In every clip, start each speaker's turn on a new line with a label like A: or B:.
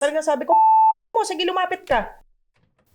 A: Talagang sabi ko, sige lumapit ka.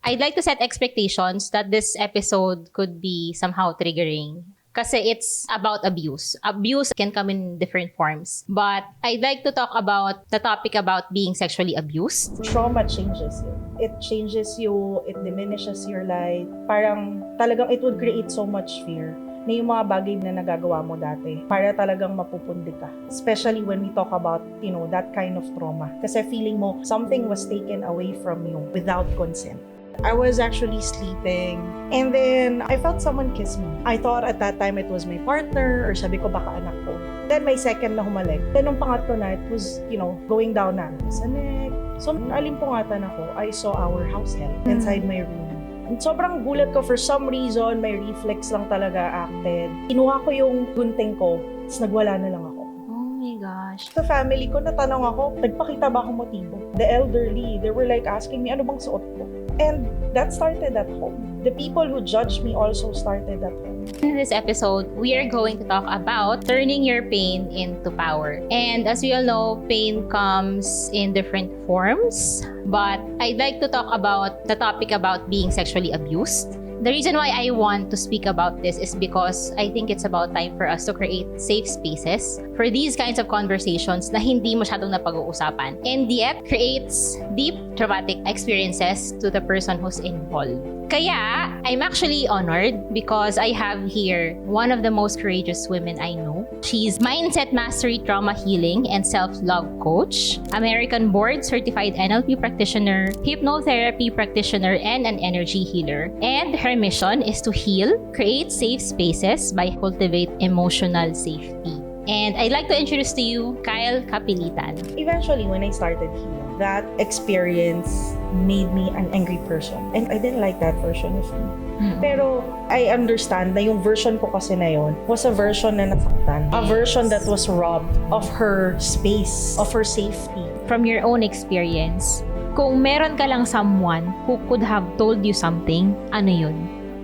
B: I'd like to set expectations that this episode could be somehow triggering. Kasi it's about abuse. Abuse can come in different forms. But I'd like to talk about the topic about being sexually abused.
A: Trauma changes you. It changes you, it diminishes your life. Parang talagang it would create so much fear na yung mga bagay na nagagawa mo dati para talagang mapupundi ka. Especially when we talk about, that kind of trauma. Kasi feeling mo, something was taken away from you without consent. I was actually sleeping and then I felt someone kiss me. I thought at that time it was my partner or sabi ko baka anak ko. Then may second na humalik. Then nung pangatlo na, it was, going down na sa neck. So alimpungatan ako. I saw our house help inside my room. And sobrang gulat ko for some reason, my reflex lang talaga acted. Kinuha ko yung gunting ko, tapos nagwala na lang ako.
B: Oh my gosh.
A: Sa family ko, natanong ako, nagpakita ba akong motibo? The elderly, they were like asking me, ano bang suot ko? And that started at home. The people who judged me also started at home.
B: In this episode, we are going to talk about turning your pain into power. And as we all know, pain comes in different forms. But I'd like to talk about the topic about being sexually abused. The reason why I want to speak about this is because I think it's about time for us to create safe spaces for these kinds of conversations na hindi masyadong napag-uusapan. And yet, creates deep traumatic experiences to the person who's involved. Kaya, I'm actually honored because I have here one of the most courageous women I know. She's Mindset Mastery Trauma Healing and Self-Love Coach, American Board Certified NLP Practitioner, Hypnotherapy Practitioner, and an Energy Healer. And her mission is to heal, create safe spaces by cultivate emotional safety. And I'd like to introduce to you Kyle Capilitan.
A: Eventually, when I started healing, that experience made me an angry person. And I didn't like that version of me. Pero I understand na yung version ko kasi na yun was a version na nasaktan. A version that was robbed of her space, of her safety.
B: From your own experience, kung meron ka lang someone who could have told you something, ano yun?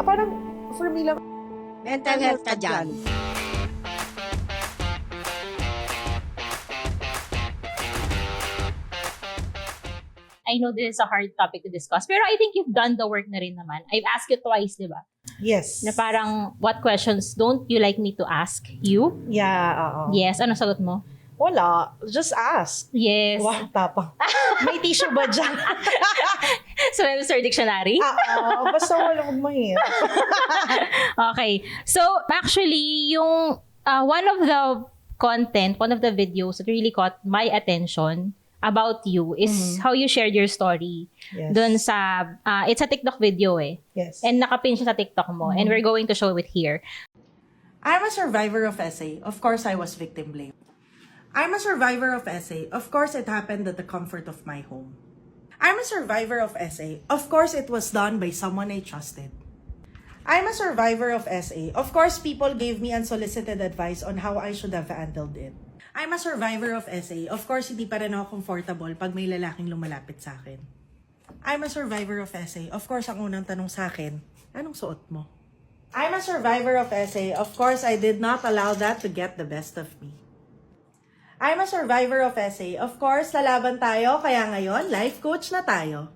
A: Parang, for me lang,
C: Mental health ka dyan.
B: I know this is a hard topic to discuss, pero I think you've done the work na rin naman. I've asked you twice, di ba?
A: yes.
B: Na parang, what questions don't you like me to ask you?
A: Yeah, oo.
B: Yes. Ano sagot mo?
A: Wala. Just ask.
B: Yes.
A: Wow, tapang. May tissue ba dyan?
B: So, Webster Dictionary?
A: Oo, basta wala mong mahirap.
B: Okay. So, actually, yung one of the videos that really caught my attention about you is how you shared your story.
A: Yes.
B: Doon sa, it's a TikTok video eh.
A: Yes.
B: And nakapin siya sa TikTok mo. And we're going to show it here.
D: I'm a survivor of SA. Of course, I was victim blamed. I'm a survivor of SA. Of course, it happened at the comfort of my home. I'm a survivor of SA. Of course, it was done by someone I trusted. I'm a survivor of SA. Of course, people gave me unsolicited advice on how I should have handled it. I'm a survivor of SA. Of course, hindi pa rin ako comfortable pag may lalaking lumalapit sa akin. I'm a survivor of SA. Of course, ang unang tanong sa akin, anong suot mo? I'm a survivor of SA. Of course, I did not allow that to get the best of me. I'm a survivor of SA. Of course, lalaban tayo, kaya ngayon, life coach na tayo.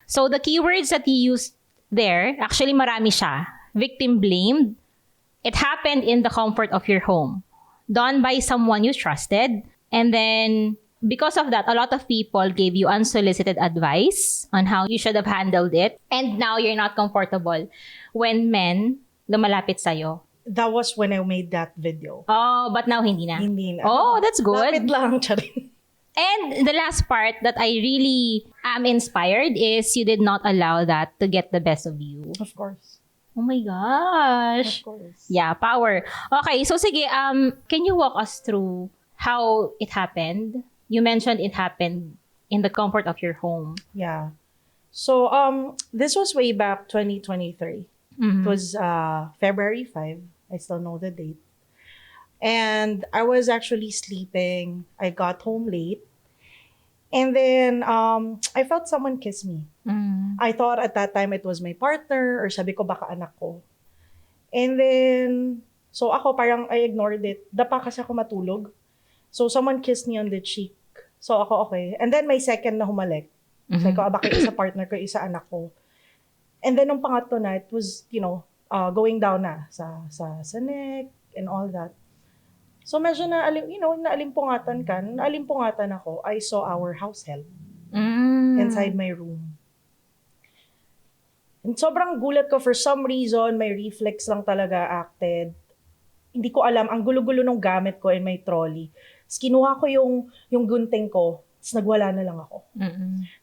B: So, the keywords that you used there, actually marami siya. Victim blamed. It happened in the comfort of your home. Done by someone you trusted. And then, because of that, a lot of people gave you unsolicited advice on how you should have handled it. And now, you're not comfortable when men lumalapit sa'yo.
A: That was when I made that video.
B: Oh, but now hindi na.
A: Hindi na.
B: Oh, that's good.
A: Lapit lang, charing.
B: And the last part that I really am inspired is you did not allow that to get the best of you.
A: Of course.
B: Oh my gosh.
A: Of course.
B: Yeah, power. Okay, so sige, can you walk us through how it happened? You mentioned it happened in the comfort of your home.
A: Yeah. So, this was way back 2023. It was February 5. I still know the date. And I was actually sleeping. I got home late. And then, I felt someone kiss me. I thought at that time it was my partner or sabi ko baka anak ko. And then, so ako parang I ignored it. Dapa kasi ako matulog. So someone kissed me on the cheek. So ako, okay. And then may second na humalik. Sabi ko, baka isa partner ko, isa anak ko. And then nung pangatlo na, it was, going down na sa neck and all that. So medyo naalimpungatan ako. I saw our house help inside my room. And sobrang gulat ko for some reason, may reflex lang talaga acted. Hindi ko alam, ang gulo-gulo ng gamit ko in my trolley. Tapos kinuha ko yung gunting ko, tapos nagwala na lang ako.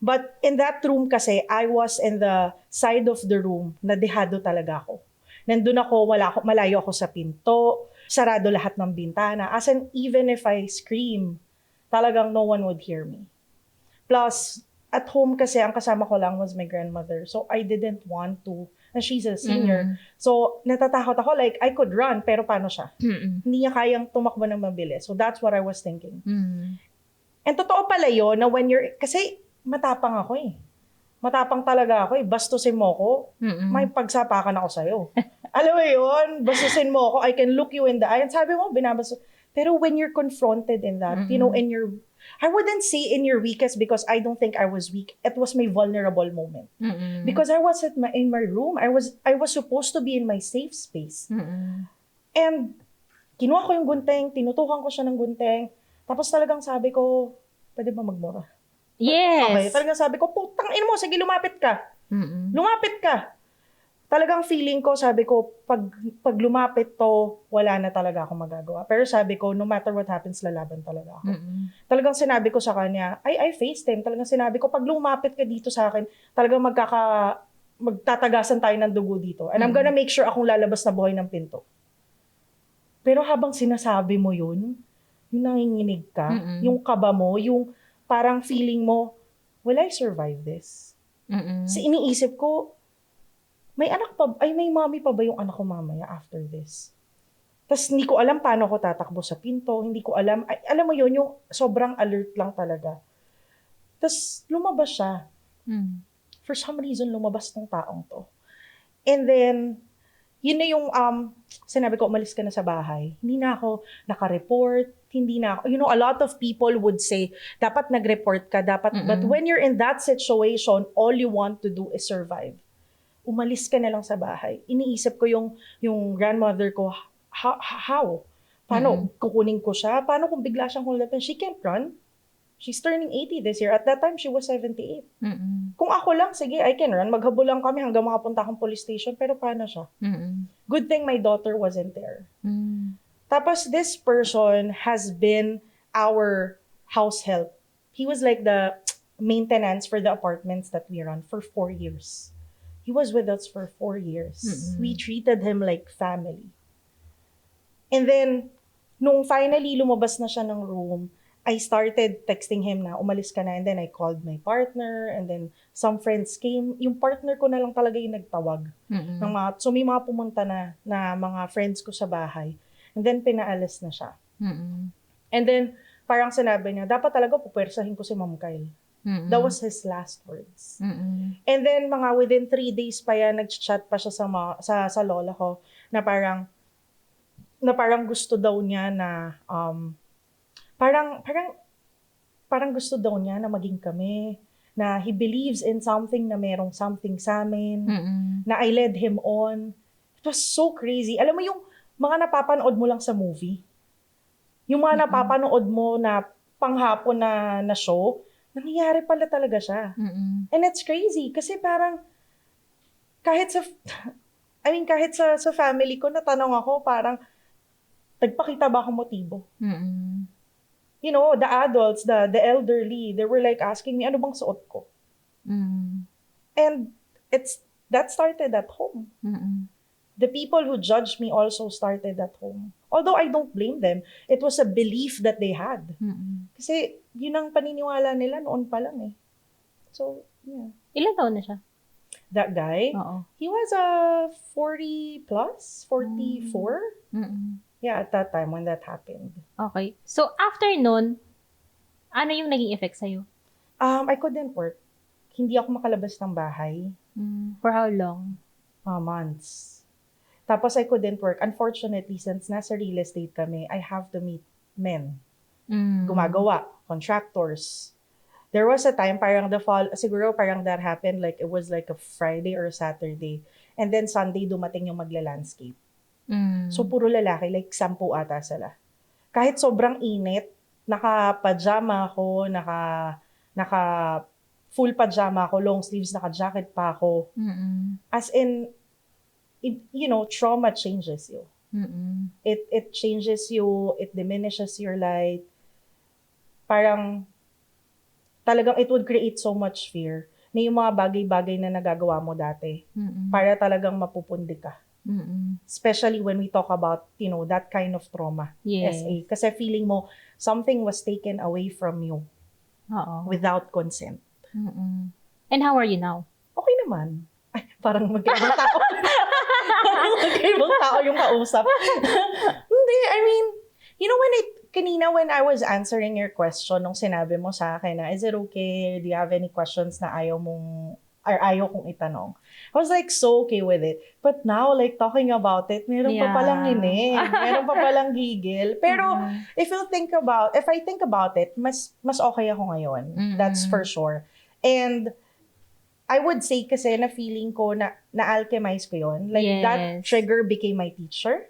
A: But in that room kasi, I was in the side of the room na dehado talaga ako. Nandun ako, malayo ako sa pinto, sarado lahat ng bintana. As in, even if I scream, talagang no one would hear me. Plus, at home kasi, ang kasama ko lang was my grandmother. So, I didn't want to, and she's a senior. So, natatakot ako, like, I could run, pero paano siya? Hindi niya kayang tumakbo ng mabilis. So, that's what I was thinking. And totoo pala yun, na kasi matapang ako eh. Matapang talaga ako eh. Bastusin mo ko, may pagsapakan ako sa'yo. Alam mo yun, bastusin mo ako, I can look you in the eye. And sabi mo, binabastos. Pero when you're confronted in that, I wouldn't say in your weakest because I don't think I was weak. It was my vulnerable moment. Because I was in my room. I was supposed to be in my safe space. And kinuha ko yung gunting, tinutukan ko siya ng gunting. Tapos talagang sabi ko, pwede ba magmura?
B: Yes.
A: Okay, talagang sabi ko, putang ina mo, sige lumapit ka. Lumapit ka. Talagang feeling ko, sabi ko, pag lumapit to, wala na talaga akong magagawa. Pero sabi ko, no matter what happens, lalaban talaga ako. Talagang sinabi ko sa kanya, I faced him. Talagang sinabi ko, pag lumapit ka dito sa akin, talagang magtatagasan tayo ng dugo dito. And I'm gonna make sure akong lalabas na buhay ng pinto. Pero habang sinasabi mo yun, yung nanginginig ka, yung kaba mo, yung parang feeling mo, will I survive this? Kasi iniisip ko, may mommy pa ba yung anak ko mamaya after this? Tapos hindi ko alam paano ko tatakbo sa pinto, hindi ko alam, alam mo yun, yung sobrang alert lang talaga. Tapos lumabas siya. For some reason, lumabas tong taong to. And then, yun na yung, sinabi ko, umalis ka na sa bahay. Hindi na ako naka-report, hindi na ako, a lot of people would say, dapat nag-report ka, but when you're in that situation, all you want to do is survive. Umalis ka na lang sa bahay. Iniisip ko yung grandmother ko, how? Paano? Kukunin ko siya? Paano kung bigla siyang hold up? She can't run. She's turning 80 this year. At that time, she was 78. Kung ako lang, sige, I can run. Maghabol lang kami hanggang makapunta akong police station. Pero paano siya? Good thing my daughter wasn't there. Tapos, this person has been our house help. He was like the maintenance for the apartments that we run for 4 years. He was with us for 4 years. We treated him like family. And then, nung finally lumabas na siya ng room, I started texting him na umalis ka na. And then I called my partner. And then some friends came. Yung partner ko na lang talaga yung nagtawag. So may mga pumunta na mga friends ko sa bahay. And then pinaalis na siya. And then parang sinabi niya, dapat talaga pupwersahin ko si Ma'am Kyle. That was his last words. And then within 3 days pa yan, nag-chat pa siya sa lola ko na parang gusto daw niya na parang gusto daw niya na maging kami, na he believes in something, na merong something sa amin, na I led him on. It was so crazy. Alam mo yung mga napapanood mo lang sa movie? Yung mga napapanood mo na panghapon na show, nangyayari pala talaga siya. And it's crazy kasi parang kahit sa family ko, natanong ako, parang nagpakita ba akong motibo? The adults, the elderly, they were like asking me, ano bang suot ko? And that started at home. The people who judged me also started at home. Although I don't blame them, it was a belief that they had. Kasi yun ang paniniwala nila noon pa lang eh. So, yeah.
B: Ilan taon na siya?
A: That guy,
B: Oo.
A: he was 40 plus, 44. Yeah, at that time when that happened.
B: Okay. So, after nun, ano yung naging effect sa'yo?
A: I couldn't work. Hindi ako makalabas ng bahay.
B: For how long?
A: Months. Tapos I couldn't work. Unfortunately, since nasa real estate kami, I have to meet men. gumagawa, contractors. There was a time parang siguro parang that happened like it was like a Friday or a Saturday. And then Sunday dumating yung magla-landscape. So puro lalaki, like 10 ata sila. Kahit sobrang init, naka-pajama ako, naka full pajama ako, long sleeves, naka-jacket pa ako. As in, trauma changes you. It changes you, it diminishes your light. Parang talagang it would create so much fear na yung mga bagay-bagay na nagagawa mo dati para talagang mapupundi ka. Especially when we talk about, that kind of trauma.
B: Yes.
A: SA. Kasi feeling mo, something was taken away from you without consent.
B: And how are you now?
A: Okay naman. Ay, parang magkaibang tao. Magkaibang tao yung kausap. Hindi, I mean, when I was answering your question, nung sinabi mo sa akin na, is it okay? Do you have any questions na ayaw kong itanong? I was like so okay with it. But now, like talking about it, meron pa palang meron pa palang gigil. Pero if I think about it, mas okay ako ngayon. That's for sure. And I would say kasi na feeling ko na-alchemize ko yun. Like that trigger became my teacher.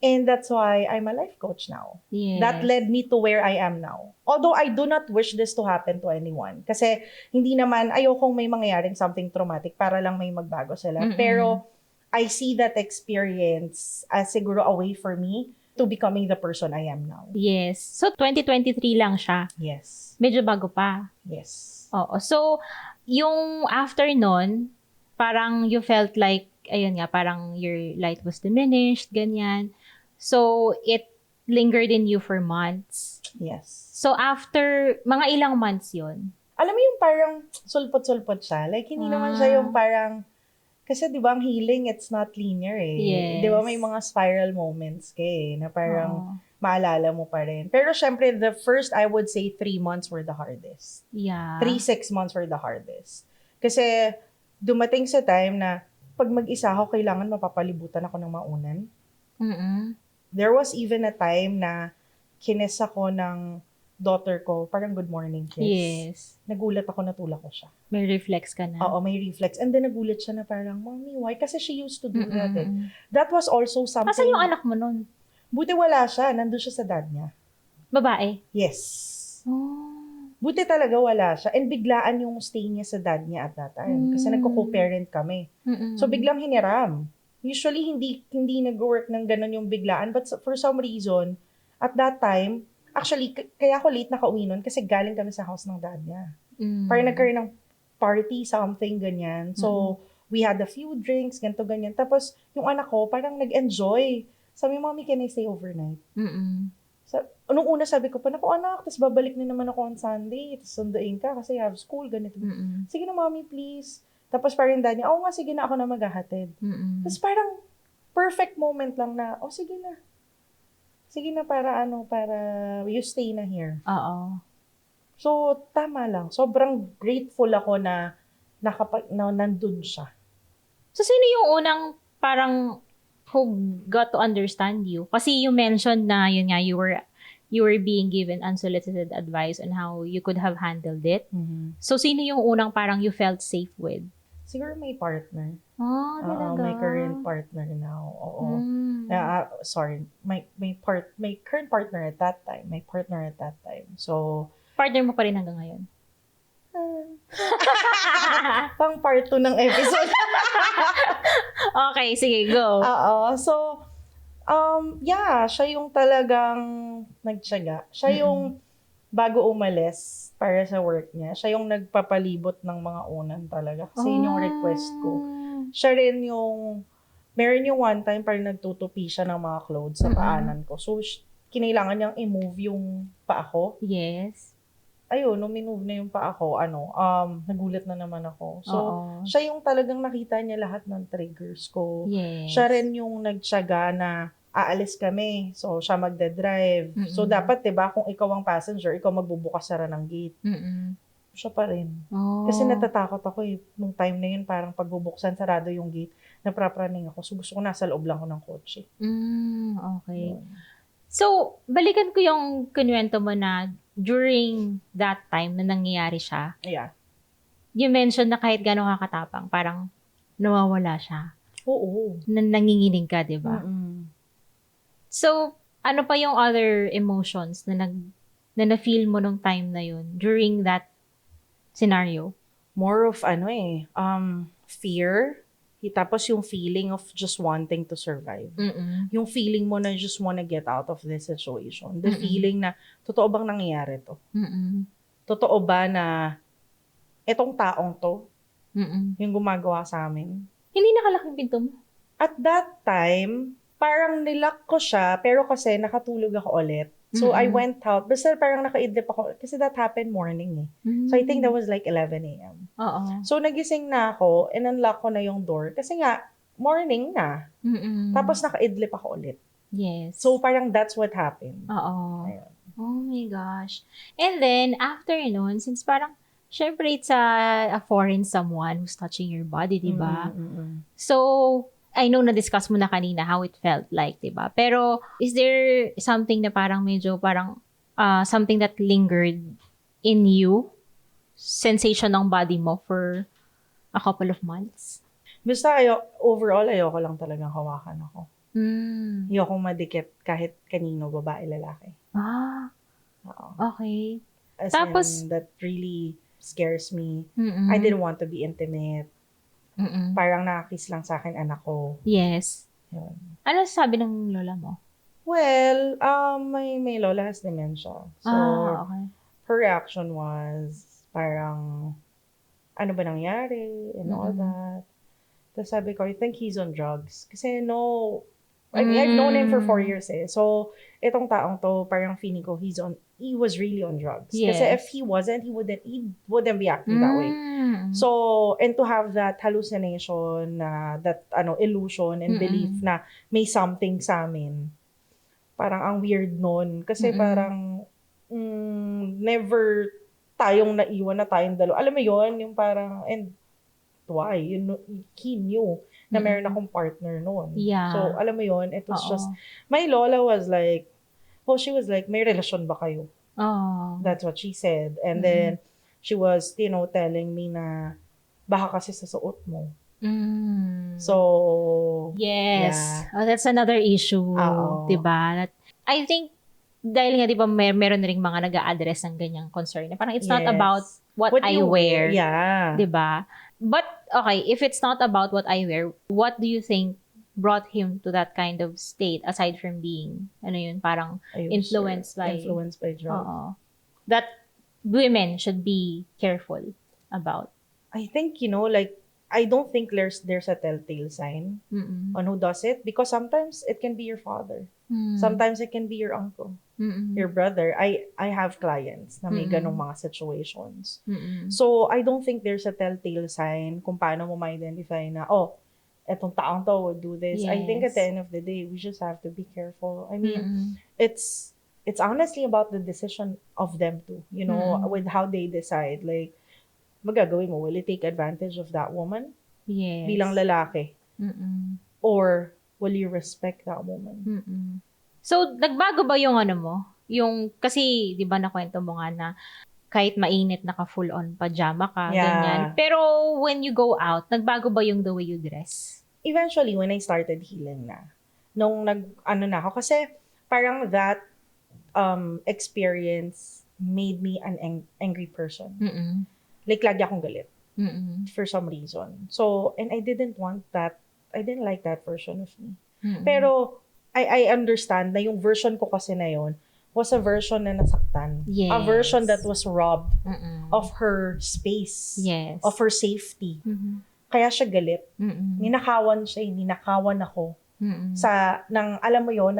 A: And that's why I'm a life coach now. That led me to where I am now. Although I do not wish this to happen to anyone. Kasi hindi naman, ayokong may mangyayaring something traumatic para lang may magbago sila. Pero I see that experience as siguro a way for me to becoming the person I am now.
B: Yes. So, 2023 lang siya.
A: Yes.
B: Medyo bago pa.
A: Yes.
B: Oo. So, yung after nun, parang you felt like, ayun nga, parang your light was diminished, ganyan. So, it lingered in you for months.
A: Yes.
B: So, after, mga ilang months yun?
A: Alam mo yung parang sulpot-sulpot siya. Like, hindi naman siya yung parang, kasi di ba ang healing, it's not linear eh.
B: Yes.
A: Di ba may mga spiral moments na parang maalala mo pa rin. Pero syempre, the first, I would say, 3 months were the hardest.
B: Yeah.
A: 3-6 months were the hardest. Kasi, dumating sa time na, pag mag-isa ako, kailangan mapapalibutan ako ng maunan. There was even a time na kinis ako ng daughter ko, parang good morning kiss.
B: Yes.
A: Nagulat ako, natulak ko siya.
B: May reflex ka na.
A: Oo, may reflex. And then nagulat siya na parang, Mommy, why? Kasi she used to do that eh. That was also something...
B: Asan yung anak mo nun?
A: Buti wala siya. Nandun siya sa dad niya.
B: Babae?
A: Yes.
B: Oh.
A: Buti talaga wala siya. And biglaan yung stay niya sa dad niya at that time. Kasi nagko-co-parent kami. So biglang hiniram. Usually, hindi nag-work ng ganun yung biglaan. But for some reason, at that time, actually, kaya ako late nakauwi nun kasi galing kami sa house ng dad niya. Parang nagkaroon ng party, something, ganyan. So, we had a few drinks, ganito, ganyan. Tapos, yung anak ko, parang nag-enjoy. Sabi, Mommy, can I stay overnight? Nung una sabi ko pa, naku anak, tapos babalik na naman ako on Sunday, tapos sunduin ka kasi you have school, ganito. Sige na, Mommy, please. Tapos parang dad niya, nga, sige na, ako na maghahatid. Tapos parang perfect moment lang na, sige na. Sige na, para you stay na here.
B: Oo.
A: So, tama lang. Sobrang grateful ako na nandun siya.
B: So, sino yung unang parang who got to understand you? Kasi you mentioned na, yun nga, you were being given unsolicited advice on how you could have handled it. So, sino yung unang parang you felt safe with?
A: Siguro may partner.
B: Talaga?
A: My current partner now. Oo. Sorry. My current partner at that time. My partner at that time. So,
B: partner mo pa rin hanggang ngayon?
A: pang part 2 ng episode.
B: Okay, sige, go.
A: Oo. So, siya yung talagang nagtiyaga. Siya yung bago umalis para sa work niya, siya yung nagpapalibot ng mga unan talaga. Kasi yun yung request ko. Siya rin meron yung one time parang nagtutupi siya ng mga clothes sa paanan ko. So, kinailangan niyang i-move yung paa ko.
B: Yes.
A: Ayun, nung minove na yung paa ko, nagulat na naman ako. So, siya yung talagang nakita niya lahat ng triggers ko.
B: Yes.
A: Siya rin yung nagtiyaga na aalis kami. So, siya magdadrive. So, dapat, diba, kung ikaw ang passenger, ikaw magbubukas sara ng gate. Siya pa rin. Kasi natatakot ako nung time na yun, parang pagbubuksan, sarado yung gate, naprapraning ako. So, gusto ko nasa loob lang ko ng kotse.
B: Okay. So, balikan ko yung kinuwento mo na during that time na nangyayari siya,
A: Yeah.
B: you mentioned na kahit gano'ng kakatapang, parang nawawala siya.
A: Oo.
B: Nanginginig ka, di ba?
A: Mm-mm.
B: So, ano pa yung other emotions na na-feel mo nung time na yun during that scenario?
A: More of fear. Tapos yung feeling of just wanting to survive.
B: Mm-mm.
A: Yung feeling mo na just wanna get out of this situation. The
B: Mm-mm.
A: feeling na, totoo bang nangyayari to?
B: Mm-mm.
A: Totoo ba na etong taong to,
B: Mm-mm.
A: yung gumagawa sa amin?
B: Hindi nakalaking pinto mo?
A: At that time, parang nilock ko siya, pero kasi nakatulog ako ulit. So, I
B: Mm-mm.
A: went out. Basta parang nakaidlip ako. Kasi that happened morning eh. So, I think that was like 11 a.m.
B: Oo.
A: So, nagising na ako, in-unlock ko na yung door. Kasi nga, morning na.
B: Mm-mm.
A: Tapos nakaidlip ako ulit.
B: Yes.
A: So, parang that's what happened.
B: Oo.
A: Ayun.
B: Oh my gosh. And then, after nun, since parang, syempre it's a foreign someone who's touching your body, di ba? So, I know na-discuss mo na kanina how it felt like, di ba? Pero, is there something na parang medyo parang something that lingered in you? Sensation ng body mo for a couple of months?
A: Basta overall, ayoko lang talagang hawakan ako. Ayokong madikit kahit kanino, babae, lalaki.
B: Ah,
A: Oo.
B: okay.
A: As
B: Tapos,
A: in, that really scares me.
B: mm-mm.
A: I didn't want to be intimate.
B: Mm-mm.
A: Parang nakakiss lang sa akin anak ko.
B: Yes.
A: Yun.
B: Ano sabi ng lola mo?
A: Well, my lola has dementia. So,
B: Okay.
A: her reaction was parang, ano ba nangyari? And all that. Tapos sabi ko, I think he's on drugs. Kasi I've known him for 4 years eh. So, itong taong to, parang feeling ko, he was really on drugs.
B: Yes.
A: Kasi if he wasn't, he wouldn't be acting that way. So, and to have that hallucination, that illusion and belief na may something sa amin, parang ang weird nun. Kasi parang, never tayong naiwan na tayong dalawa. Alam mo yon yung parang, and why? He knew na meron akong partner noon.
B: Yeah.
A: So, alam mo yon it was
B: Oo.
A: just, my lola was like, she was like, may relasyon ba kayo?
B: Oh.
A: That's what she said. And then, she was, telling me na, baka kasi sa suot mo. So,
B: Yes.
A: yeah.
B: Oh, that's another issue.
A: Oo.
B: Diba? I think, dahil nga, diba, meron na rin mga nag-a-address ng ganyang concern. Na parang it's not
A: Yes.
B: about what I
A: you
B: wear.
A: Yeah.
B: Diba? But, okay, if it's not about what I wear, what do you think brought him to that kind of state aside from being, parang influenced by
A: drugs.
B: Oo. That women should be careful about.
A: I think, I don't think there's a telltale sign on who does it, because sometimes it can be your father. Sometimes it can be your uncle, your brother. I have clients na may ganong mga situations. So, I don't think there's a telltale sign kung paano mo ma-identify na, etong taong to would do this. I think at the end of the day, we just have to be careful. I mean, it's honestly about the decision of them too, with how they decide. Like, magagawin mo, will you take advantage of that woman?
B: Yes.
A: Bilang lalaki? Or will you respect that woman?
B: So, nagbago ba yung mo? Kasi, di ba nakwento mo nga na kahit mainit, naka full on pajama ka, ganyan. Pero, when you go out, nagbago ba yung the way you dress?
A: Eventually, when I started healing na, nung na ako, kasi parang that experience made me an angry person. Like, lagi akong galit. For some reason. So, and I didn't want that. I didn't like that version of me. Pero, I understand na yung version ko kasi na yun was a version na nasaktan.
B: Yes.
A: A version that was robbed of her space.
B: Yes.
A: Of her safety. Kaya siya galit. Ninakawan siya, ninakawan ako. Alam mo yun,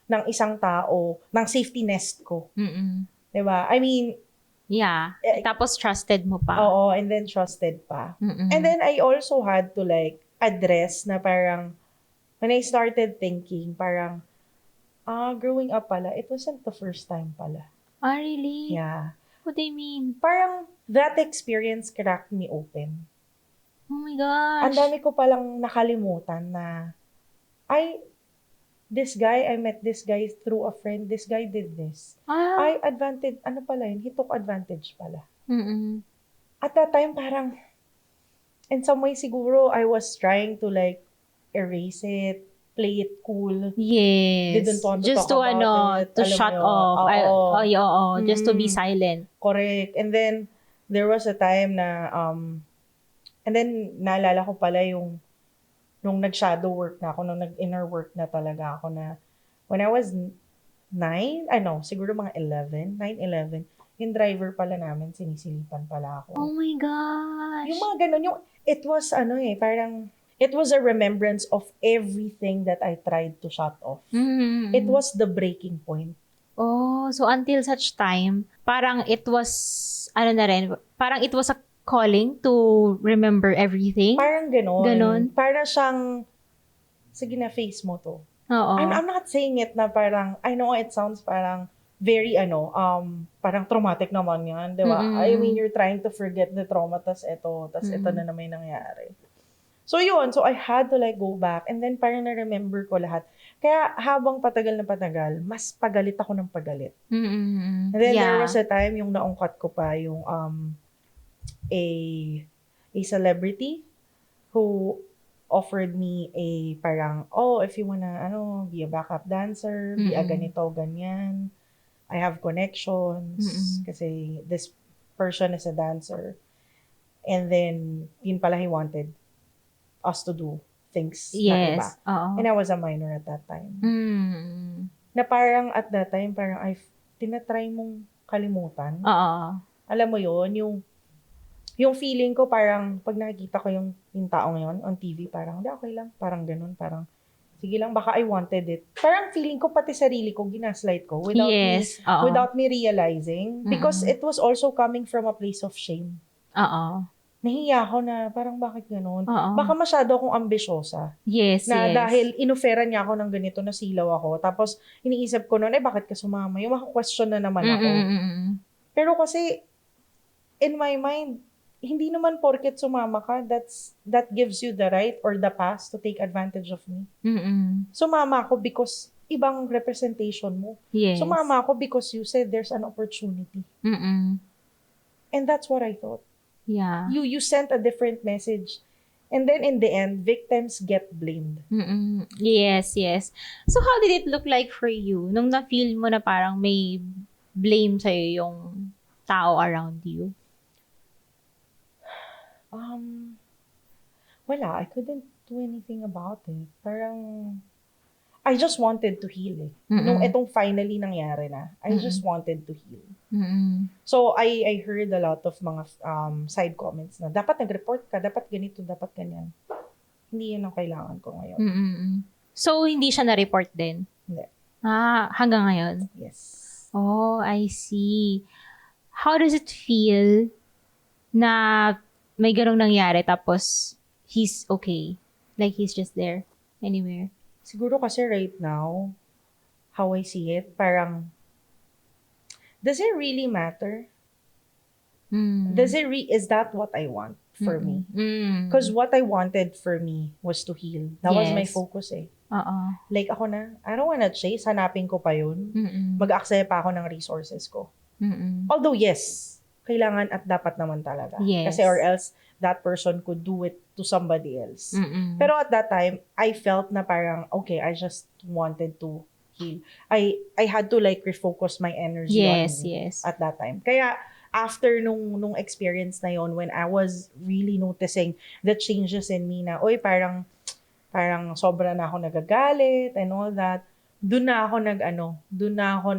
A: ng isang tao, ng safety nest ko. Diba? I mean,
B: yeah. Tapos trusted mo pa.
A: Oo, and then trusted pa. And then I also had to address na parang, when I started thinking, parang, growing up pala, it wasn't the first time pala.
B: Really?
A: Yeah.
B: What do you mean?
A: Parang, that experience cracked me open.
B: Oh my gosh.
A: Ang dami ko palang nakalimutan na, this guy, I met this guy through a friend, this guy did this. Ay, advantage, ano pala yun? He took advantage pala.
B: Mm-mm.
A: At that time, parang, in some way, siguro, I was trying to like, erase it, play it cool.
B: Yes.
A: Didn't want to
B: Just
A: talk
B: to
A: about it.
B: to
A: Alam mo
B: shut
A: yun?
B: off.
A: Oo.
B: Just to be
A: Mm.
B: silent.
A: Correct. And then, there was a time na, and then, naalala ko pala yung, nung nag-shadow work na ako, nung nag-inner work na talaga ako na, when I was 9, siguro mga 11, 9, 11, yung driver pala namin, sinisilipan pala ako.
B: Oh my gosh.
A: Yung mga ganun, it was, parang, it was a remembrance of everything that I tried to shut off.
B: Mm-mm.
A: It was the breaking point.
B: Oh, so until such time, parang it was, parang it was a calling to remember everything.
A: Parang ganon.
B: Ganon.
A: Para siyang, sige na, face mo to.
B: Oo.
A: I'm not saying it na parang, I know it sounds parang very, parang traumatic naman yan, di ba?
B: Mm-mm.
A: I mean, you're trying to forget the trauma, tas ito na naman yung nangyari. So yun, so I had to like go back and then parang na-remember ko lahat. Kaya habang patagal na patagal, mas pagalit ako ng pagalit.
B: Mm-mm.
A: And then
B: Yeah.
A: there was a time yung naungkat ko pa yung a celebrity who offered me a parang, if you wanna, be a backup dancer, be a
B: Mm-mm.
A: ganito, ganyan. I have connections
B: Mm-mm.
A: kasi this person is a dancer. And then, yun pala he wanted us to do things na iba.
B: Yes. Oo.
A: And I was a minor at that time.
B: Mm.
A: Na parang at that time, parang tinatry mong kalimutan.
B: Oo.
A: Alam mo yun, yung feeling ko parang pag nakikita ko yung taong yun on TV, parang, okay lang, parang ganun, parang, sige lang, baka I wanted it. Parang feeling ko pati sarili ko, ginaslight ko
B: Yes. Oo.
A: without me realizing. Because it was also coming from a place of shame.
B: Oo.
A: Nahiya ako na parang bakit ganun?
B: Oo.
A: Baka masyado akong ambisyosa.
B: Yes,
A: Na
B: yes.
A: dahil inoferan niya ako ng ganito, nasilaw ako. Tapos iniisip ko noon, bakit ka sumama? Yung maka-question na naman ako.
B: Mm-mm.
A: Pero kasi, in my mind, hindi naman porket sumama ka, that gives you the right or the pass to take advantage of me.
B: Mm-mm.
A: Sumama ako because ibang representation mo.
B: Yes.
A: Sumama ako because you said there's an opportunity.
B: Mm-mm.
A: And that's what I thought.
B: Yeah.
A: You sent a different message. And then in the end, victims get blamed.
B: Mm-mm. Yes, yes. So how did it look like for you nung na-feel mo na parang may blame sa'yo yung tao around you?
A: Wala, I couldn't do anything about it. Parang, I just wanted to heal eh.
B: Mm-mm.
A: Nung itong finally nangyari na, I just wanted to heal.
B: Mm-mm.
A: So, I heard a lot of mga side comments na, dapat nag-report ka, dapat ganito, dapat ganyan. Hindi yun ang kailangan ko ngayon.
B: Mm-mm. So, hindi siya na-report din?
A: Hindi.
B: Hanggang ngayon?
A: Yes.
B: Oh, I see. How does it feel na may ganong nangyari tapos he's okay? Like he's just there, anywhere?
A: Siguro kasi right now, how I see it, parang, does it really matter?
B: Mm.
A: Is that what I want for me?
B: Mm.
A: Because what I wanted for me was to heal. That was my
B: Yes.
A: focus eh.
B: Oo.
A: Like ako na, I don't wanna chase, hanapin ko pa yun.
B: Mm-mm.
A: Mag-aksaya pa ako ng resources ko.
B: Mm-mm.
A: Although yes, kailangan at dapat naman talaga.
B: Yes.
A: Kasi or else, that person could do it to somebody else.
B: Mm-mm.
A: Pero at that time, I felt na parang, okay, I just wanted to heal. I had to like refocus my energy on
B: Yes,
A: me
B: yes.
A: at that time. Kaya, after nung experience na yon, when I was really noticing the changes in me na, parang sobra na ako nagagalit and all that, doon na ako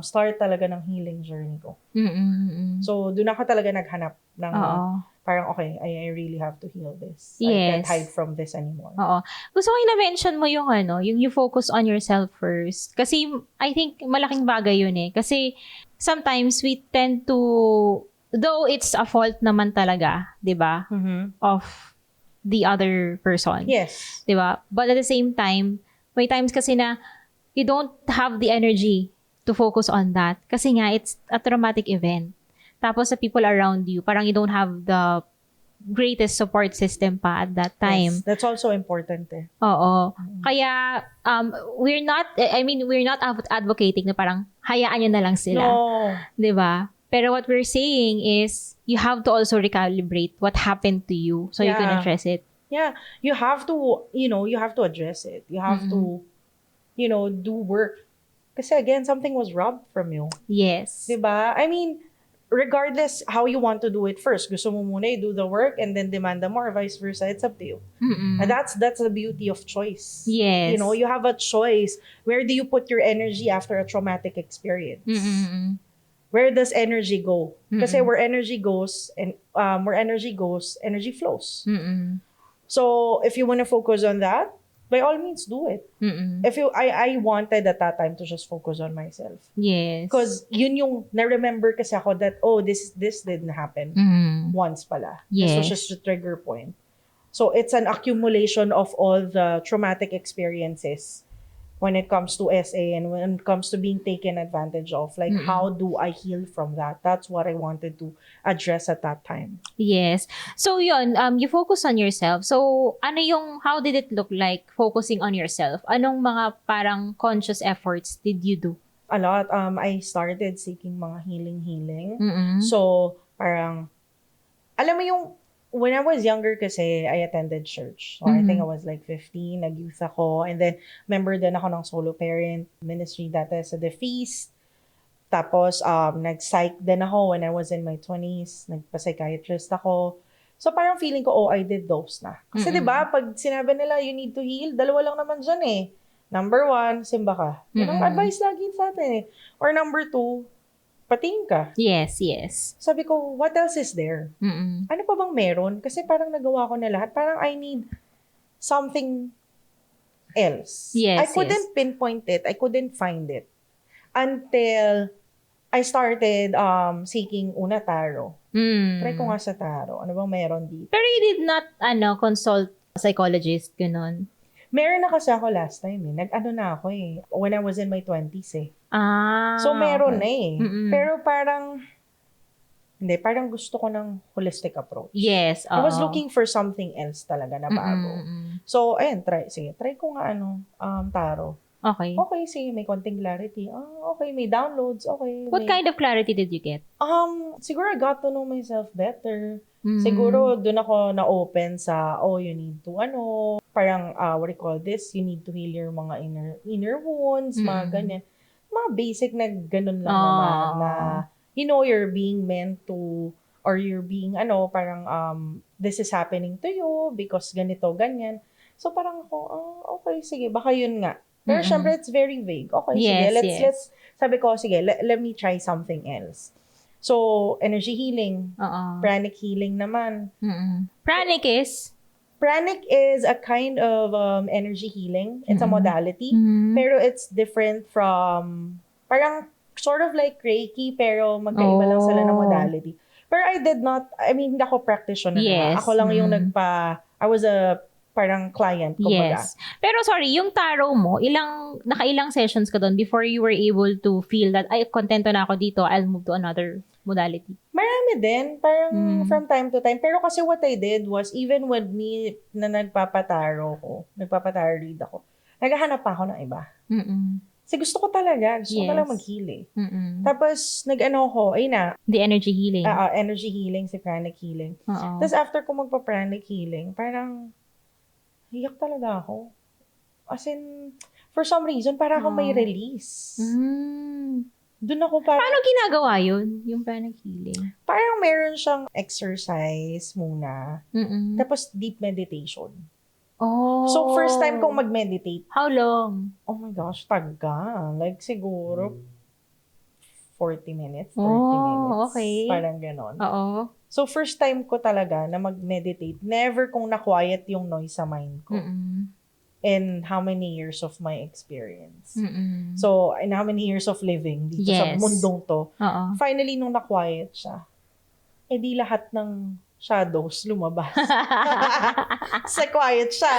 A: start talaga ng healing journey ko.
B: Mm-mm.
A: So, doon ako talaga naghanap ng,
B: Oo.
A: parang okay, I really have to heal this. I
B: Yes.
A: can't hide from this anymore.
B: Oo. Gusto ko yung na-mention mo yung yung you focus on yourself first. Kasi I think malaking bagay yun eh. Kasi sometimes we tend to, though it's a fault naman talaga, di ba,
A: Mm-hmm.
B: of the other person.
A: Yes.
B: Di ba? But at the same time, may times kasi na you don't have the energy to focus on that. Kasi nga, it's a traumatic event. Tapos sa people around you, parang you don't have greatest support system pa at that time.
A: Yes, that's also important eh.
B: Oo. Kaya, we're not advocating na parang hayaan nyo na lang sila.
A: No.
B: 'Di ba? Pero what we're saying is, you have to also recalibrate what happened to you so you can
A: Yeah.
B: address it.
A: Yeah, you have to, you have to address it. You have to, do work. Kasi again, something was robbed from you.
B: Yes.
A: Diba? I mean, regardless how you want to do it first, gusto mo muna do the work and then demand more, vice versa, it's up to you.
B: Mm-mm.
A: And that's the beauty of choice.
B: Yes.
A: You have a choice. Where do you put your energy after a traumatic experience?
B: Mm-mm.
A: Where does energy go? Kasi where energy goes, and energy flows.
B: Mm-mm.
A: So if you want to focus on that, by all means do it.
B: Mm-mm.
A: I wanted at that time to just focus on myself.
B: Yes.
A: Because yun yung na-remember kasi ako that, this didn't happen once pala. This was
B: Yes.
A: just a trigger point. So it's an accumulation of all the traumatic experiences when it comes to SA and when it comes to being taken advantage of. Like, how do I heal from that? That's what I wanted to address at that time.
B: Yes. So yun, you focus on yourself. So how did it look like focusing on yourself? Anong mga parang conscious efforts did you do?
A: A lot. I started seeking mga healing.
B: Mm-mm.
A: So, parang, alam mo yung, when I was younger kasi, I attended church. So, I think I was like 15, nag-youth ako. And then, member din ako ng solo parent ministry dati sa The Feast. Tapos, nag-psych din ako when I was in my 20s. Nagpa-psychiatrist ako. So, parang feeling ko, I did those na. Kasi, di ba, pag sinabi nila, you need to heal, dalawa lang naman dyan eh. Number 1, simba ka. Yun ang advice lagi sa atin eh. Or number 2, patingin ka.
B: Yes, yes.
A: Sabi ko, what else is there?
B: Mm-mm.
A: Ano pa bang meron? Kasi parang nagawa ko na lahat. Parang I need something else.
B: Yes,
A: I couldn't pinpoint it. I couldn't find it. Until I started seeking una tarot. Try ko nga sa tarot. Ano bang meron dito?
B: Pero you did not, consult psychologist, ganun.
A: Meron na kasi ako last time eh. Nag-ano na ako eh. When I was in my 20s eh. So,
B: okay.
A: meron na eh.
B: Mm-mm.
A: Pero parang gusto ko ng holistic approach.
B: Yes.
A: I was looking for something else talaga na bago. So, ayun, try ko nga tarot.
B: Okay.
A: Okay, sige, may konting clarity. Okay, may downloads. Okay.
B: What kind of clarity did you get?
A: Siguro I got to know myself better. Siguro doon ako na-open sa, you need to, parang, what do you call this? You need to heal your mga inner wounds, mga ganyan. Mga basic na ganun lang naman na, you're being meant to, or you're being, parang, this is happening to you because ganito, ganyan. So parang ako, okay, sige, baka yun nga. Pero syempre, it's very vague. Okay, sige, let's, sabi ko, sige, let me try something else. So, energy healing. Pranic healing naman.
B: Pranic is?
A: Pranic is a kind of energy healing. It's a modality. Pero it's different from, parang sort of like Reiki, pero magkaiba lang sila ng modality. Pero hindi ako practitioner.
B: Yes.
A: Ako lang yung I was a parang client, kumbaga.
B: Yes. Pero sorry, yung tarot mo, nakailang sessions ka doon before you were able to feel that, kontento na ako dito, I'll move to another modality?
A: Marami din. Parang from time to time. Pero kasi what I did was, even with me na nagpapataro read ako, naghahanap pa ako ng iba. Kasi gusto ko talaga mag-heal eh. Tapos, nag-ano ko,
B: The energy healing.
A: Energy healing, si pranic healing. Tapos after ko magpa-pranic healing, parang, hiyak talaga ako. As in, for some reason, parang ako may release. Doon ako parang...
B: Paano ginagawa yun? Yung pranic healing?
A: Parang meron siyang exercise muna. Tapos deep meditation. So, first time kong mag-meditate.
B: How long?
A: Oh my gosh, taga. Like, siguro 40 minutes, 30 minutes.
B: Okay.
A: Parang ganon.
B: Oo.
A: So, first time ko talaga na mag-meditate. Never kong na-quiet yung noise sa mind ko. In how many years of my experience. So, in how many years of living dito sa mundong to. Finally, nung na-quiet siya, di lahat ng shadows lumabas. Sa quiet siya.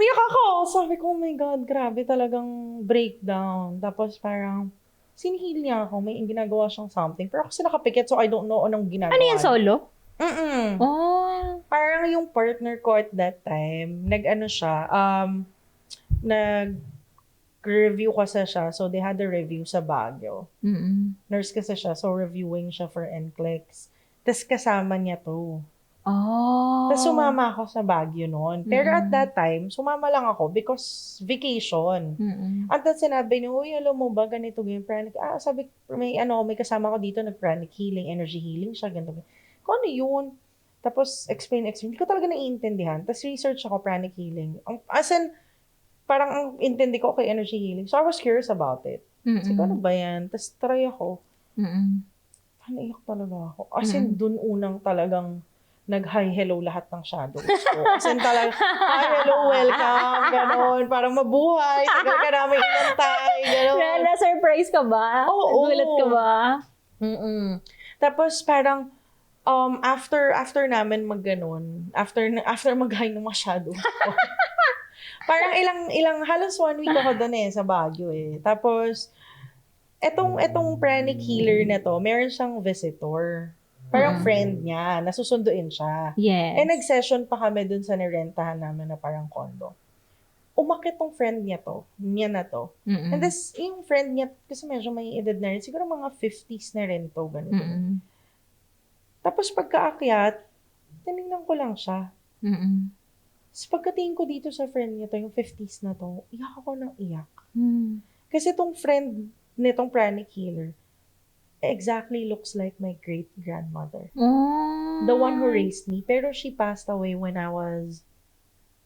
A: Miyak ako. Sabi ko, oh my God, grabe talagang breakdown. Tapos parang, sinihil niya ako. May ginagawa siyang something. Pero kasi nakapikit, so I don't know anong ginagawa.
B: Ano yan, solo? Oh.
A: Parang yung partner ko at that time, nag-review kasi siya. So, they had a review sa Baguio.
B: Mm-mm.
A: Nurse kasi siya, so reviewing siya for NCLEX. Tapos kasama niya to.
B: Oh.
A: Tapos sumama ako sa Baguio noon. Pero at
B: Mm-mm.
A: that time, sumama lang ako because vacation.
B: Mm-mm.
A: At that sinabi niya, uy, alam mo ba, ganito yung Pranic. Sabi, may kasama ko dito, nag-Pranic healing, energy healing siya, ganito. Kung ano yun? Tapos, explain. Hindi ko talaga naiintindihan. Tapos, research ako, Pranic healing. As in, parang ang intindi ko kay energy healing. So, I was curious about it. Kasi, ano ba yan? Tapos, try ako. Naiyak talaga ako. As in, dun unang talagang nag-hi, hello lahat ng shadows ko. As in talaga, hi, hello, welcome, gano'n. Parang mabuhay, tagal ka namin inantay, gano'n.
B: Na-surprise ka ba?
A: Oo.
B: Nagulat ka ba?
A: Tapos parang, after namin mag-ganon, after mag-hi ng mga shadows ko, parang halos 1 week ako doon sa Baguio Tapos, etong pranic healer na to, meron siyang visitor. Parang friend niya, nasusunduin siya.
B: Yes.
A: Nag-session pa kami dun sa nirentahan namin na parang condo. Umakit tong friend niya na to. And this, yung friend niya, kasi medyo may edad na rin, siguro mga 50s na rin to, ganito. Tapos pagkaakyat, tinignan ko lang siya. Tapos pagkatingin ko dito sa friend niya to, yung 50s na to, iyak ako ng iyak. Kasi tong friend nitong pranic healer, exactly looks like my great-grandmother. The one who raised me. Pero she passed away when I was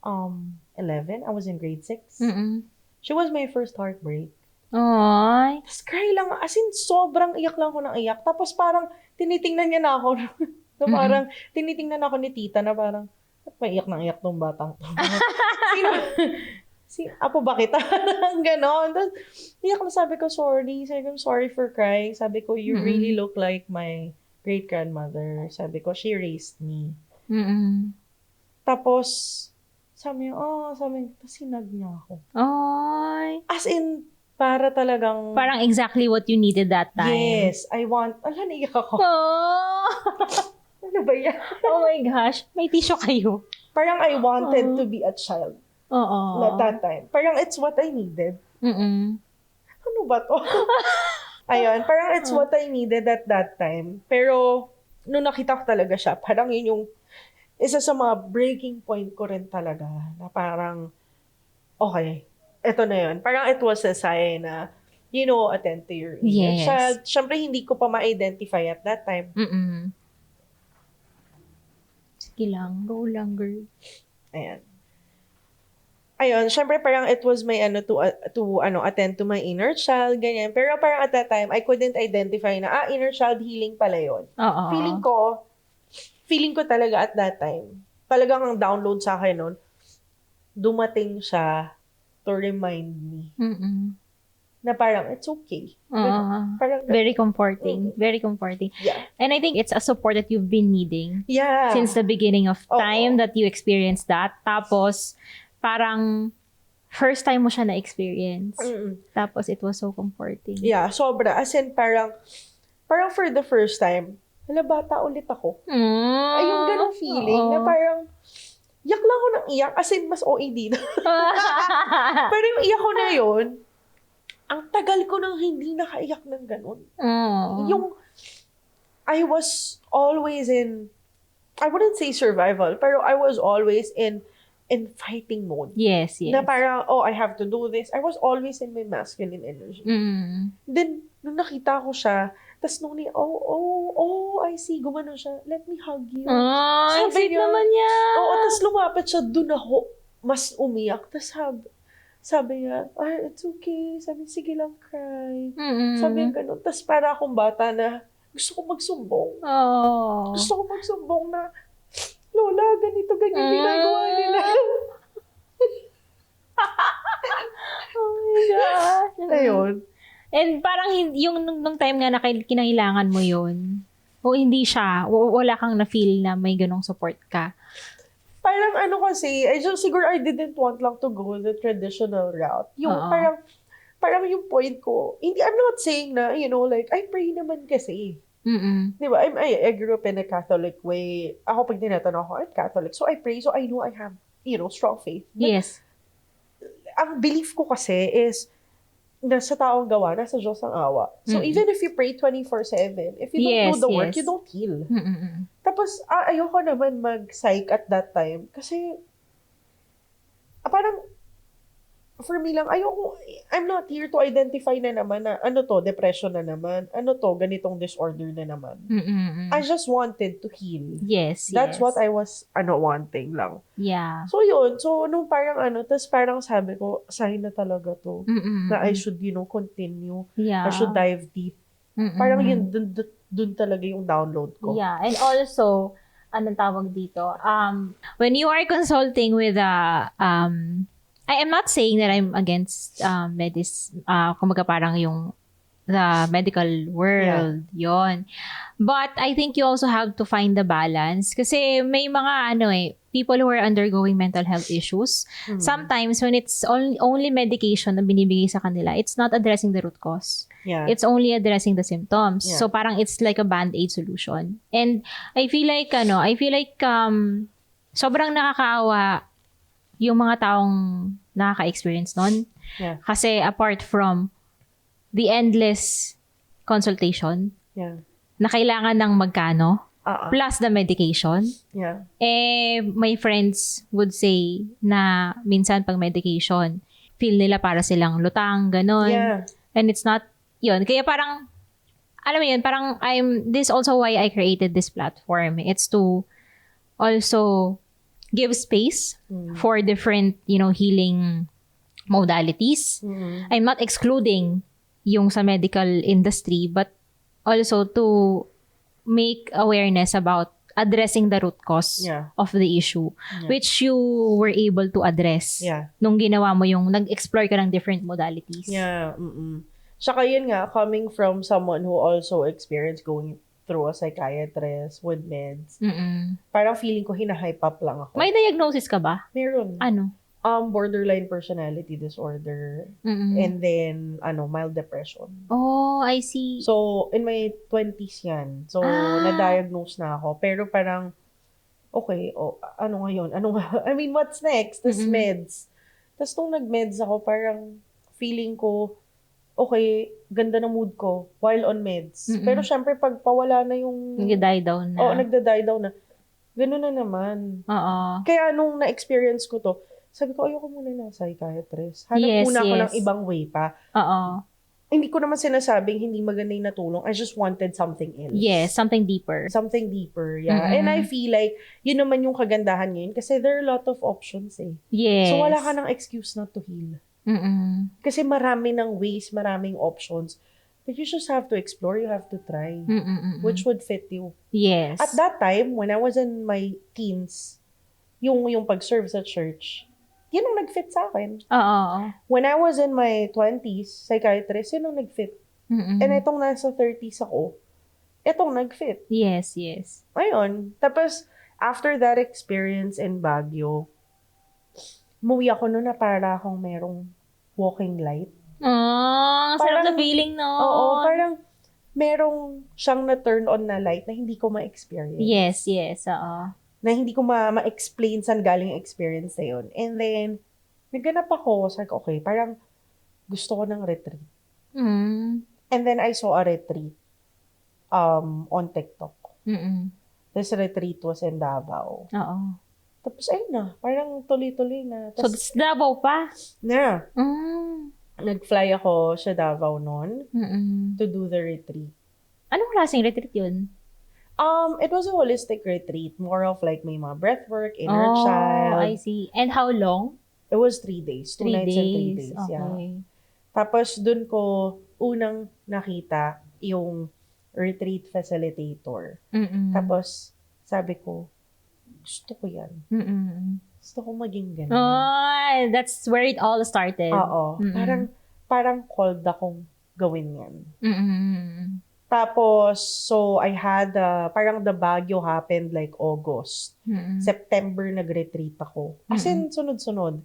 A: 11. I was in grade 6. She was my first heartbreak.
B: Ay.
A: Tapos cry lang. As in, sobrang iyak lang ako ng iyak. Tapos parang tinitingnan niya na ako. Na parang tinitingnan ako ni tita na parang, ba't may iyak ng iyak tong batang to? Apo ba kita? Ganon. Tapos, iyak na sabi ko, sorry. Sabi ko, sorry for crying. Sabi ko, you really look like my great-grandmother. Sabi ko, she raised me. Tapos, sabi niya, tapos sinag niya ako.
B: Ay.
A: As in, para talagang...
B: Parang exactly what you needed that time.
A: Yes, naiyak ako.
B: Oh.
A: Ano ba yan?
B: Oh my gosh. May tissue kayo.
A: Parang I wanted to be a child.
B: Oo.
A: At that time. Parang it's what I needed. Ano ba to? Ayun, parang it's what I needed at that time. Pero, nung nakita ko talaga siya, parang yun yung isa sa mga breaking point ko rin talaga. Na parang, okay, eto na yun. Parang it was a sign na, attend to your inner child. Siyempre, hindi ko pa ma-identify at that time.
B: Sige lang. Go lang, girl.
A: Ayan. Ayun, syempre parang it was my attend to my inner child, ganyan. Pero parang at that time, I couldn't identify na, inner child healing pala yun.
B: Oo.
A: Feeling ko talaga at that time, talagang ang download sa akin nun, dumating siya to remind me na parang, it's okay. Parang,
B: very comforting. Very comforting.
A: Yeah.
B: And I think it's a support that you've been needing since the beginning of time that you experienced that. Tapos, parang first time mo siya na-experience. Tapos, it was so comforting.
A: Yeah, sobra. As in, parang for the first time, bata ulit ako. Ay, yung ganong feeling na parang, iyak lang ako ng iyak. As in, mas OAD na. Pero yung iyak ko na yun, ang tagal ko nang hindi nakaiyak ng ganon. Yung, I was always in, I wouldn't say survival, pero I was always in fighting mode.
B: Yes.
A: Na parang, I have to do this. I was always in my masculine energy. Then, nung nakita ko siya, tas nung I see, gumano siya, let me hug you.
B: Sabi niya, naman niya.
A: Oo, tas lumapit siya, dun ako, mas umiyak. Tas sabi niya, it's okay. Sabi, sige lang, cry. Sabi niya ganun. Tas para akong bata na, gusto ko magsumbong. Gusto ko magsumbong na, Lola, ganyan ginagawa nila.
B: Oh my gosh.
A: Ayun.
B: And parang yung nung time nga na kinailangan mo yun, hindi siya, wala kang na-feel na may ganong support ka.
A: Parang kasi, siguro I didn't want lang to go the traditional route. Yung parang yung point ko, I'm not saying na, I pray naman kasi. Di ba? I grew up in a Catholic way. Ako pag tinatanong ako, I'm Catholic. So I pray. So I know I have, strong faith. But
B: Yes.
A: ang belief ko kasi is, nasa taong gawa, nasa Diyos ang awa. So even if you pray 24/7, if you don't do the work, you don't heal. Tapos, ayoko naman mag-psych at that time. Kasi, parang, for me lang, I'm not here to identify na naman na, ano to, depression na naman. Ano to, ganitong disorder na naman. I just wanted to heal.
B: Yes,
A: That's what I was, wanting lang.
B: Yeah.
A: So, yun. So, nung parang tas parang sabi ko, sign na talaga to. Na I should, continue.
B: Yeah.
A: I should dive deep. Parang yun, dun talaga yung download ko.
B: Yeah, and also, anong tawag dito? When you are consulting with I am not saying that I'm against kumbaga parang yung the medical world, yon. But I think you also have to find the balance kasi may mga people who are undergoing mental health issues. Sometimes when it's only medication na binibigay sa kanila, it's not addressing the root cause.
A: Yeah.
B: It's only addressing the symptoms.
A: Yeah.
B: So parang it's like a band-aid solution. And I feel like sobrang nakakaawa yung mga taong nakaka-experience nun.
A: Yeah.
B: Kasi apart from the endless consultation
A: Yeah.
B: na kailangan ng magkano,
A: Plus
B: plus the medication,
A: Yeah.
B: my friends would say na minsan pag medication, feel nila para silang lutang, ganon.
A: Yeah.
B: And it's not yun. Kaya parang, alam mo yun, parang this also why I created this platform. It's to also give space for different, healing modalities. I'm not excluding yung sa medical industry, but also to make awareness about addressing the root cause of the issue, which you were able to address nung ginawa mo yung nag-explore ka ng different modalities.
A: Yeah. Saka yun nga, coming from someone who also experienced going through a psychiatrist with meds, parang feeling ko hina-hype up lang ako.
B: May diagnosis ka ba?
A: Meron.
B: Ano?
A: Borderline personality disorder. And then, mild depression.
B: Oh, I see.
A: So, in my 20s yan. So, na-diagnose na ako. Pero parang, okay, ano ngayon? What's next? Tas meds. Tas nung nag-meds ako, parang feeling ko, okay, ganda ng mood ko while on meds. Pero syempre, pag pawala na yung...
B: Nag-die down na.
A: Oo, nagda-die down na. Ganun na naman.
B: Oo.
A: Kaya nung na-experience ko to, sabi ko, ayoko muna ng psychiatrist. Hanap muna ako ng ibang way pa.
B: Oo.
A: Hindi ko naman sinasabing hindi maganda yung natulong. I just wanted something else.
B: Yes, something deeper.
A: Something deeper, yeah. And I feel like, yun naman yung kagandahan ngayon kasi there are a lot of options eh.
B: Yes.
A: So wala ka ng excuse not to heal. Kasi marami ng ways, maraming options. But you just have to explore, you have to try. Which would fit you.
B: Yes.
A: At that time, when I was in my teens, yung pag-serve sa church, yun ang nag-fit sa akin.
B: Oo.
A: When I was in my 20s, psychiatrist, yun ang nag-fit. And itong nasa 30s ako, itong nag-fit.
B: Yes, yes.
A: Ayun. Tapos, after that experience in Baguio, umuwi ako noon na para akong merong walking light.
B: Oh, sarap na feeling, no?
A: Oo, parang merong siyang na-turn on na light na hindi ko ma-experience.
B: Yes, yes, oo.
A: Na hindi ko ma-explain saan galing yung experience na yun. And then, nagganap ako. Sabi ko, okay, parang gusto ko ng retreat. And then, I saw a retreat on TikTok. This retreat was in Davao.
B: Oo.
A: Tapos, ayun na. Parang tuloy-tuloy na.
B: So,
A: Tapos,
B: Davao pa?
A: na. Nag-fly ako sa Davao noon to do the retreat.
B: Anong klaseng retreat yun?
A: It was a holistic retreat. More of like may mga breathwork, inner child.
B: I see. And how long?
A: It was 3 days. 2 nights and 3 days.
B: Okay.
A: Yeah. Tapos, dun ko unang nakita yung retreat facilitator. Tapos, sabi ko, gusto ko yan. Gusto ko maging ganun.
B: Oh, that's where it all started.
A: Oo. Parang called akong gawin yan. Tapos, so I had, parang the Baguio happened like August. September nag-retreat ako. As in, sunod-sunod.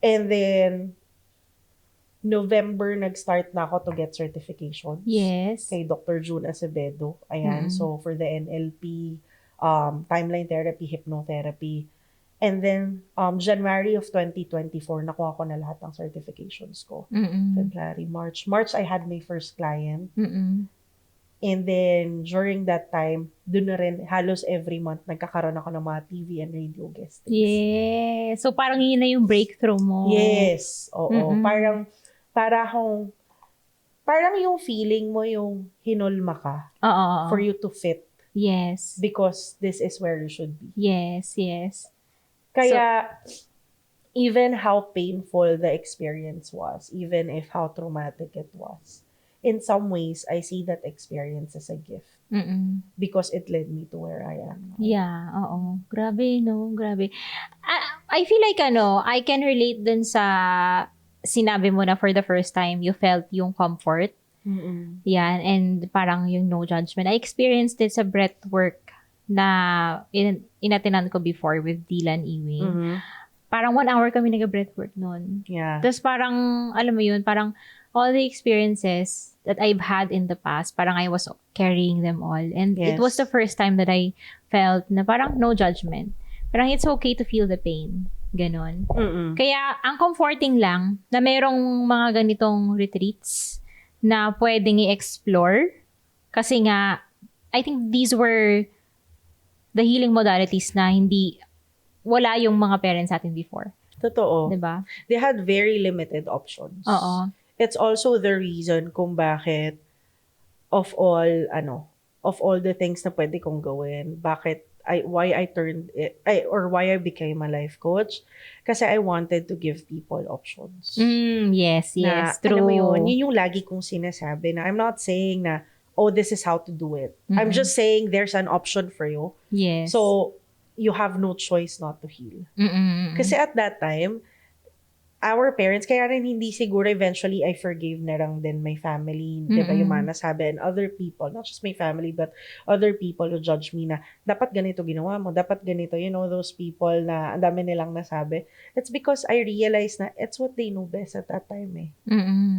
A: And then, November, nag-start na ako to get certifications.
B: Yes.
A: Kay Dr. June Acevedo. Ayan. So, for the NLP, timeline therapy, hypnotherapy. And then, January of 2024, nakuha ko na lahat ng certifications ko. February, March. March, I had my first client. And then, during that time, dun na rin, halos every month, nagkakaroon ako ng mga TV and radio guests.
B: Yes. So, parang yun na yung breakthrough mo.
A: Yes. Oo. Parang yung feeling mo yung hinulma ka
B: Oo.
A: for you to fit.
B: Yes.
A: Because this is where you should be.
B: Yes.
A: Kaya, even how painful the experience was, even if how traumatic it was, in some ways, I see that experience as a gift. Because it led me to where I am now.
B: Yeah, oo. Grabe, no? Grabe. I feel like, I can relate dun sa sinabi mo na for the first time, you felt yung comfort. Yan, and parang yung no judgment. I experienced it sa breathwork na inatinan ko before with Dylan Ewing. Parang 1 hour kami nag-breathwork noon.
A: Yeah.
B: Tapos parang, alam mo yun, parang all the experiences that I've had in the past, parang I was carrying them all. And it was the first time that I felt na parang no judgment. Parang it's okay to feel the pain. Ganon. Kaya, ang comforting lang na merong mga ganitong retreats na pwedeng i-explore. Kasi nga, I think these were the healing modalities na wala yung mga parents natin before.
A: Totoo.
B: Diba?
A: They had very limited options.
B: Oo.
A: It's also the reason kung bakit of all the things na pwede kong gawin, why I became a life coach, kasi I wanted to give people options.
B: Yes, true.
A: Alam mo yun yung lagi kong sinasabi na I'm not saying na, oh, this is how to do it. I'm just saying there's an option for you.
B: Yes.
A: So, you have no choice not to heal. Kasi at that time, our parents, kaya rin hindi siguro eventually I forgave na lang din my family, di ba yung mga nasabi, and other people, not just my family, but other people who judge me na, dapat ganito ginawa mo, dapat ganito, those people na ang dami nilang nasabi. It's because I realized na it's what they know best at that time eh.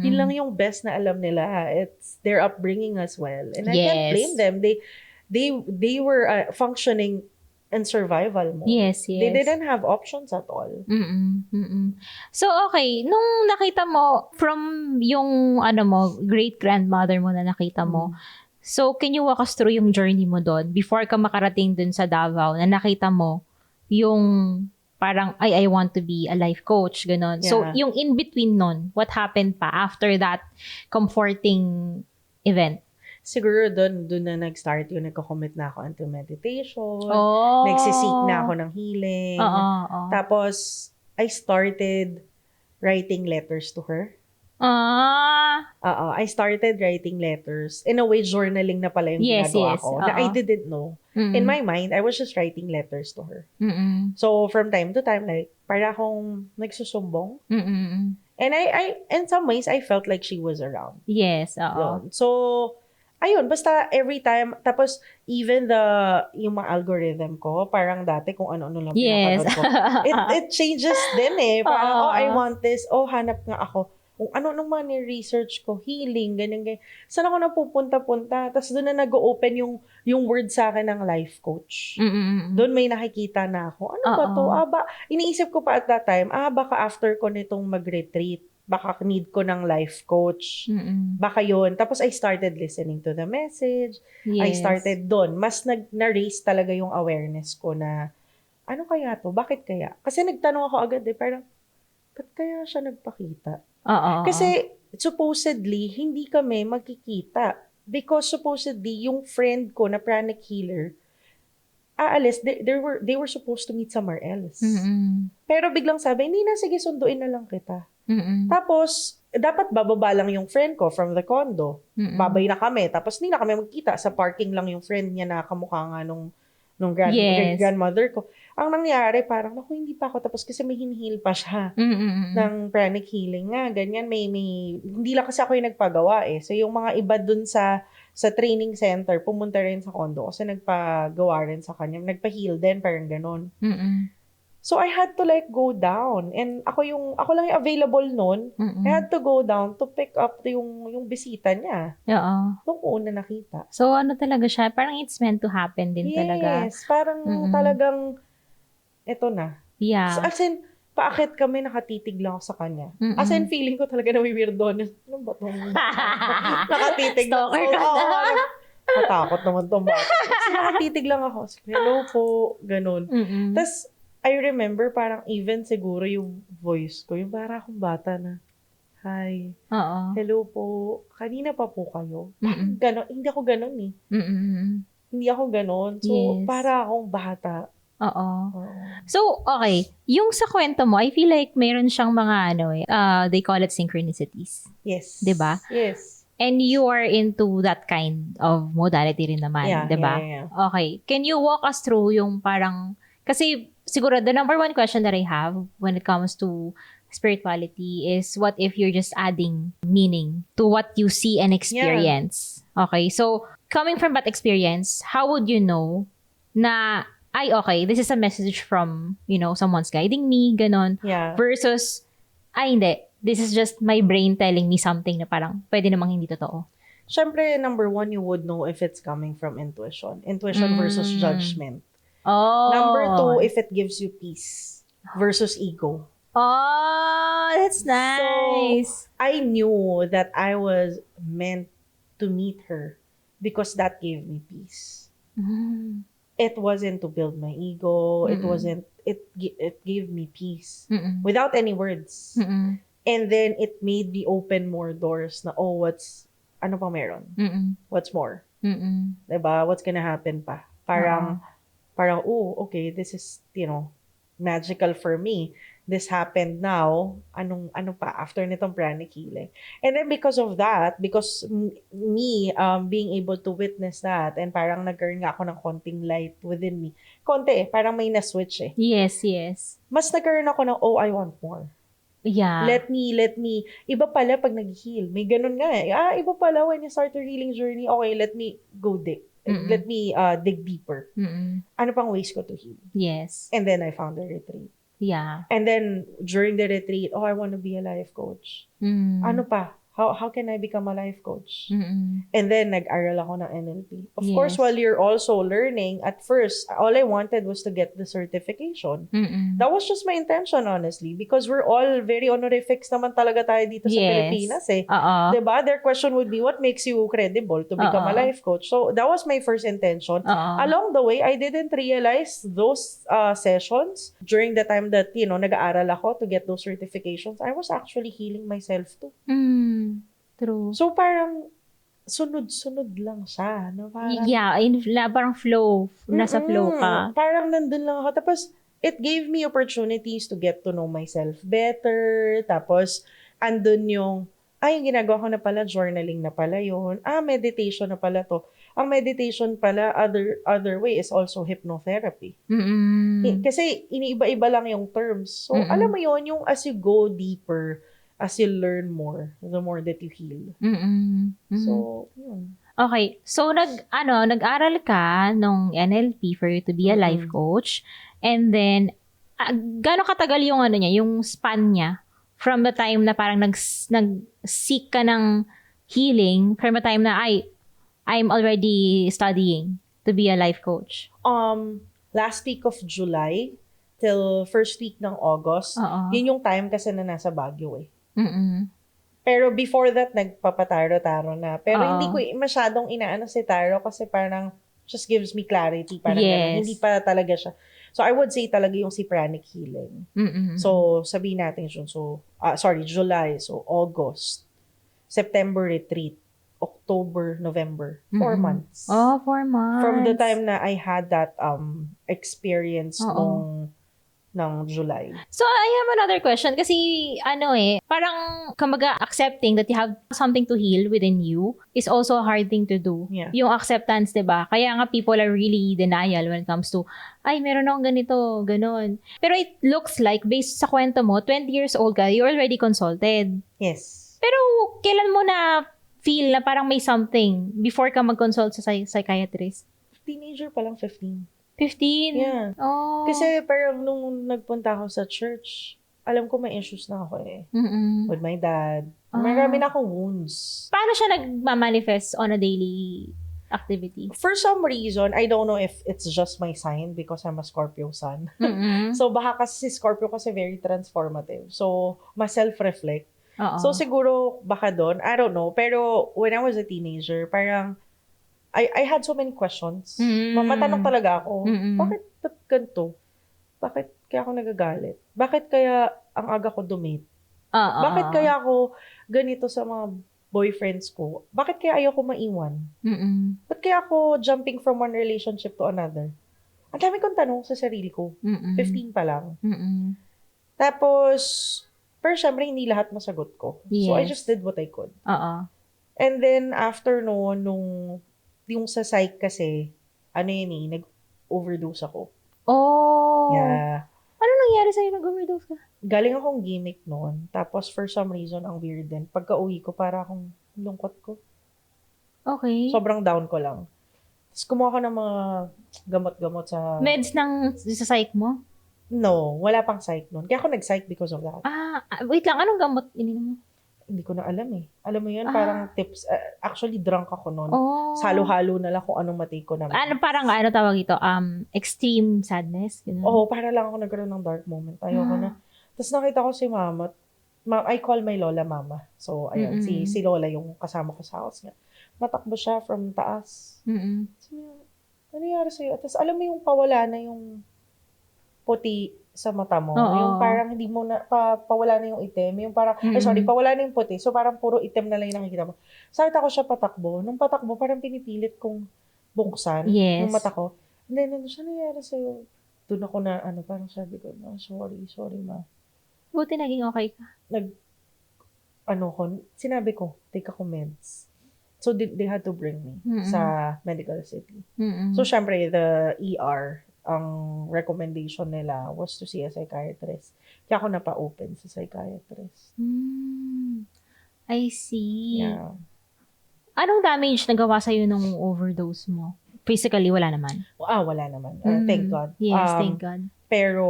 A: Yun lang yung best na alam nila. It's their upbringing as well. And I can't blame them. They were functioning in survival mode.
B: Yes.
A: They didn't have options at all.
B: So, okay. Nung nakita mo, from yung, great-grandmother mo na nakita mo, so, can you walk us through yung journey mo doon before ka makarating dun sa Davao na nakita mo yung parang, I want to be a life coach, ganon.
A: Yeah.
B: So, yung in-between nun, what happened pa after that comforting event?
A: Siguro doon na nag-start yung nagko-commit na ako into meditation.
B: Oh.
A: Nagsisik na ako ng healing. Tapos, I started writing letters to her. I started writing letters. In a way, journaling na pala yung ginagawa ko. Na I didn't know. In my mind, I was just writing letters to her. So, from time to time, like, para akong nagsusumbong. And I in some ways, I felt like she was around.
B: Yes,
A: Yun. So, ayun, basta every time, tapos even yung mga algorithm ko, parang dati kung ano-ano lang pinapanood ko. It changes din eh. Parang, I want this. Hanap nga ako. Kung ano-ano man research ko, healing, ganyan. Saan ako napupunta-punta? Tapos doon na nag-open yung word sa akin ng life coach. Doon may nakikita na ako. Ano ba to? Iniisip ko pa at that time, baka after ko nitong mag-retreat, baka need ko ng life coach. Baka yun. Tapos I started listening to the message.
B: Yes.
A: I started doon. Mas na-raise talaga yung awareness ko na, ano kaya to? Bakit kaya? Kasi nagtanong ako agad parang, ba't kaya siya nagpakita? Kasi supposedly, hindi kami magkikita. Because supposedly, yung friend ko na Pranic healer, aalis, they were supposed to meet somewhere else. Pero biglang sabi, hindi na, sige, sunduin na lang kita. Tapos, dapat bababa lang yung friend ko from the condo. Babay na kami. Tapos, hindi na kami magkita. Sa parking lang yung friend niya na kamukha nga nung grandmother ko. Ang nangyari, parang, naku, hindi pa ako. Tapos, kasi may hinihil pa siya ng pranic healing nga. Ganyan, hindi lang kasi ako yung nagpagawa eh. So, yung mga iba dun sa training center, pumunta rin sa condo kasi nagpagawa rin sa kanya. Nagpa-heal din, parang ganon. So I had to like go down. And ako lang yung available noon. I had to go down to pick up yung bisita niya.
B: Oo.
A: Doon ko una nakita.
B: So, ano talaga siya? Parang it's meant to happen din talaga.
A: Yes, parang talagang, eto na.
B: Yeah.
A: So, as in, paakit kami, nakatitig lang ako sa kanya. As in, feeling ko talaga na may weirdo. Ano ba itong nakatitig lang.
B: Stalker ka na.
A: Matakot naman itong bata. Kasi nakatitig lang ako. Hello po, ganun. Tapos, I remember parang even siguro yung voice ko, yung parang akong bata na, hi,
B: Oo.
A: hello po, kanina pa po kayo. Ganon, hindi ako ganon eh. Hindi ako ganon. So,
B: Yes.
A: para akong bata.
B: Oo. So, okay. Yung sa kwento mo, I feel like meron siyang mga they call it synchronicities.
A: Yes.
B: 'Di ba?
A: Yes.
B: And you are into that kind of modality rin naman,
A: Yeah,
B: 'di ba?
A: yeah.
B: Okay. Can you walk us through yung parang, kasi siguro the number one question that I have when it comes to spirituality is what if you're just adding meaning to what you see and experience? Okay. So, coming from that experience, how would you know na okay, this is a message from, someone's guiding me, ganon.
A: Yeah.
B: Versus, hindi. This is just my brain telling me something na parang pwede namang hindi totoo.
A: Siyempre, number one, you would know if it's coming from intuition. Intuition versus judgment.
B: Oh.
A: Number two, if it gives you peace versus ego.
B: Oh, that's nice.
A: So, I knew that I was meant to meet her because that gave me peace. It wasn't to build my ego. It wasn't, it gave me peace. Without any words. And then, it made me open more doors na, ano pa meron? What's more? Diba? What's gonna happen pa? Parang, okay, this is, magical for me. This happened now. Ano pa? After nitong pranic healing. And then because of that, because me being able to witness that, and parang nagkaroon nga ako ng konting light within me. Konti parang may na-switch eh.
B: Yes.
A: Mas nagkaroon ako ng, I want more.
B: Yeah.
A: Let me, iba pala pag nag-heal. May ganun nga eh. Iba pala when you start your healing journey. Okay, let me go dig. Let me dig deeper. Ano pang ways ko to heal?
B: Yes.
A: And then I found the retreat.
B: Yeah.
A: And then during the retreat, I want to be a life coach. Ano pa? How can I become a life coach? And then nag-aral ako ng NLP. Of course, while you're also learning, at first, all I wanted was to get the certification. That was just my intention, honestly, because we're all very honorifics naman talaga tayo dito sa Pilipinas eh. Diba? Their question would be, what makes you credible to become a life coach? So that was my first intention. Along the way, I didn't realize those sessions during the time that, nag-aaral ako to get those certifications. I was actually healing myself too.
B: True.
A: So, parang sunod-sunod lang siya. No? Parang,
B: Parang flow. Nasa flow ka.
A: Parang nandun lang ako. Tapos, it gave me opportunities to get to know myself better. Tapos, andun yung ginagawa ko na pala, journaling na pala yun. Meditation na pala to. Ang meditation pala, other way is also hypnotherapy. Kasi, iniiba-iba lang yung terms. So, alam mo yun, yung as you go deeper, as you learn more, the more that you heal. So, yun.
B: Okay. So, nag-aral ka nung NLP for you to be a life coach. And then, gano'ng katagal yung yung span niya from the time na parang nag-seek ka ng healing from the time na, I'm already studying to be a life coach?
A: Last week of July till first week ng August, yun yung time kasi na nasa Baguio eh. Pero before that, nagpapataro-taro na. Pero hindi ko masyadong inaano si taro kasi parang just gives me clarity. Parang ganun. Hindi pa talaga siya. So, I would say talaga yung si Pranic healing. So, sabihin natin yun. So, July. So, August. September retreat. October, November. 4 months.
B: 4 months.
A: From the time na I had that experience ng July.
B: So, I have another question. Kasi, parang kamaga accepting that you have something to heal within you is also a hard thing to do.
A: Yeah.
B: Yung acceptance, diba? Kaya nga people are really denial when it comes to, meron akong ganito, ganon. Pero it looks like, based sa kwento mo, 20 years old ka, you already consulted.
A: Yes.
B: Pero, kailan mo na feel na parang may something before ka mag-consult sa psychiatrist?
A: Teenager pa lang, 15.
B: 15?
A: Yeah.
B: Oh.
A: Kasi parang nung nagpunta ako sa church, alam ko may issues na ako eh.
B: Mm-mm.
A: With my dad.
B: Ah.
A: Marami na akong wounds.
B: Paano siya nagmamanifest on a daily activity?
A: For some reason, I don't know if it's just my sign because I'm a Scorpio sun.
B: Mm-mm.
A: So baka kasi si Scorpio kasi very transformative. So, ma-self-reflect.
B: Oo.
A: So siguro baka doon, I don't know. Pero when I was a teenager, parang I had so many questions. Matanong talaga ako, bakit ganito? Bakit kaya ako nagagalit? Bakit kaya ang aga ko dumate? Bakit kaya ako ganito sa mga boyfriends ko? Bakit kaya ayoko maiwan? Ba't kaya ako jumping from one relationship to another? Ang dami kong tanong sa sarili ko. 15 pa lang. Tapos, pero syempre, hindi lahat masagot ko. So, I just did what I could. And then, after noon, yung sa psych kasi, nag-overdose ako.
B: Oh.
A: Yeah.
B: Ano nangyari sa'yo? Nag-overdose ka?
A: Galing akong gimmick noon. Tapos, for some reason, ang weird din. Pagka-uwi ko, para akong lungkot ko.
B: Okay.
A: Sobrang down ko lang. Tapos, kumuha ko ng mga gamot-gamot sa...
B: Meds sa psych mo?
A: No, wala pang psych noon. Kaya ako nag-psych because of that.
B: Wait lang. Anong gamot ininom mo?
A: Hindi ko na alam eh. Alam mo yun, parang tips. Actually, drunk ako noon.
B: Oh.
A: Halo-halo na lang kung anong matake ko naman.
B: Parang tawag ito? Extreme sadness?
A: Oo, para lang ako nagkaroon ng dark moment. Ayoko na. Tapos nakita ko si mama. I call my lola mama. So, ayun. Si lola yung kasama ko sa house nga. Matakbo siya from taas. Sabi niya, ano nangyari sa'yo? Tapos alam mo yung pawala na yung puti sa mata mo.
B: Oo.
A: Yung parang hindi mo na, pawala na yung itim. Yung parang, pawala na yung puti. So parang puro itim na lang yung nakikita mo. Sakita ko siya patakbo. Nung patakbo, parang pinipilit kong buksan yung mata ko. And then, siya nangyari sa'yo? Doon ako na, parang sabi ko, sorry ma.
B: Buti naging okay ka.
A: Sinabi ko, take ako meds. So they had to bring me sa medical city. So syempre, the ER, ang recommendation nila was to see a psychiatrist. Kaya ako napa-open sa psychiatrist.
B: I see.
A: Yeah.
B: Anong damage nagawa sa'yo nung overdose mo? Physically, wala naman?
A: Wala naman. Thank God.
B: Yes, thank God.
A: Pero,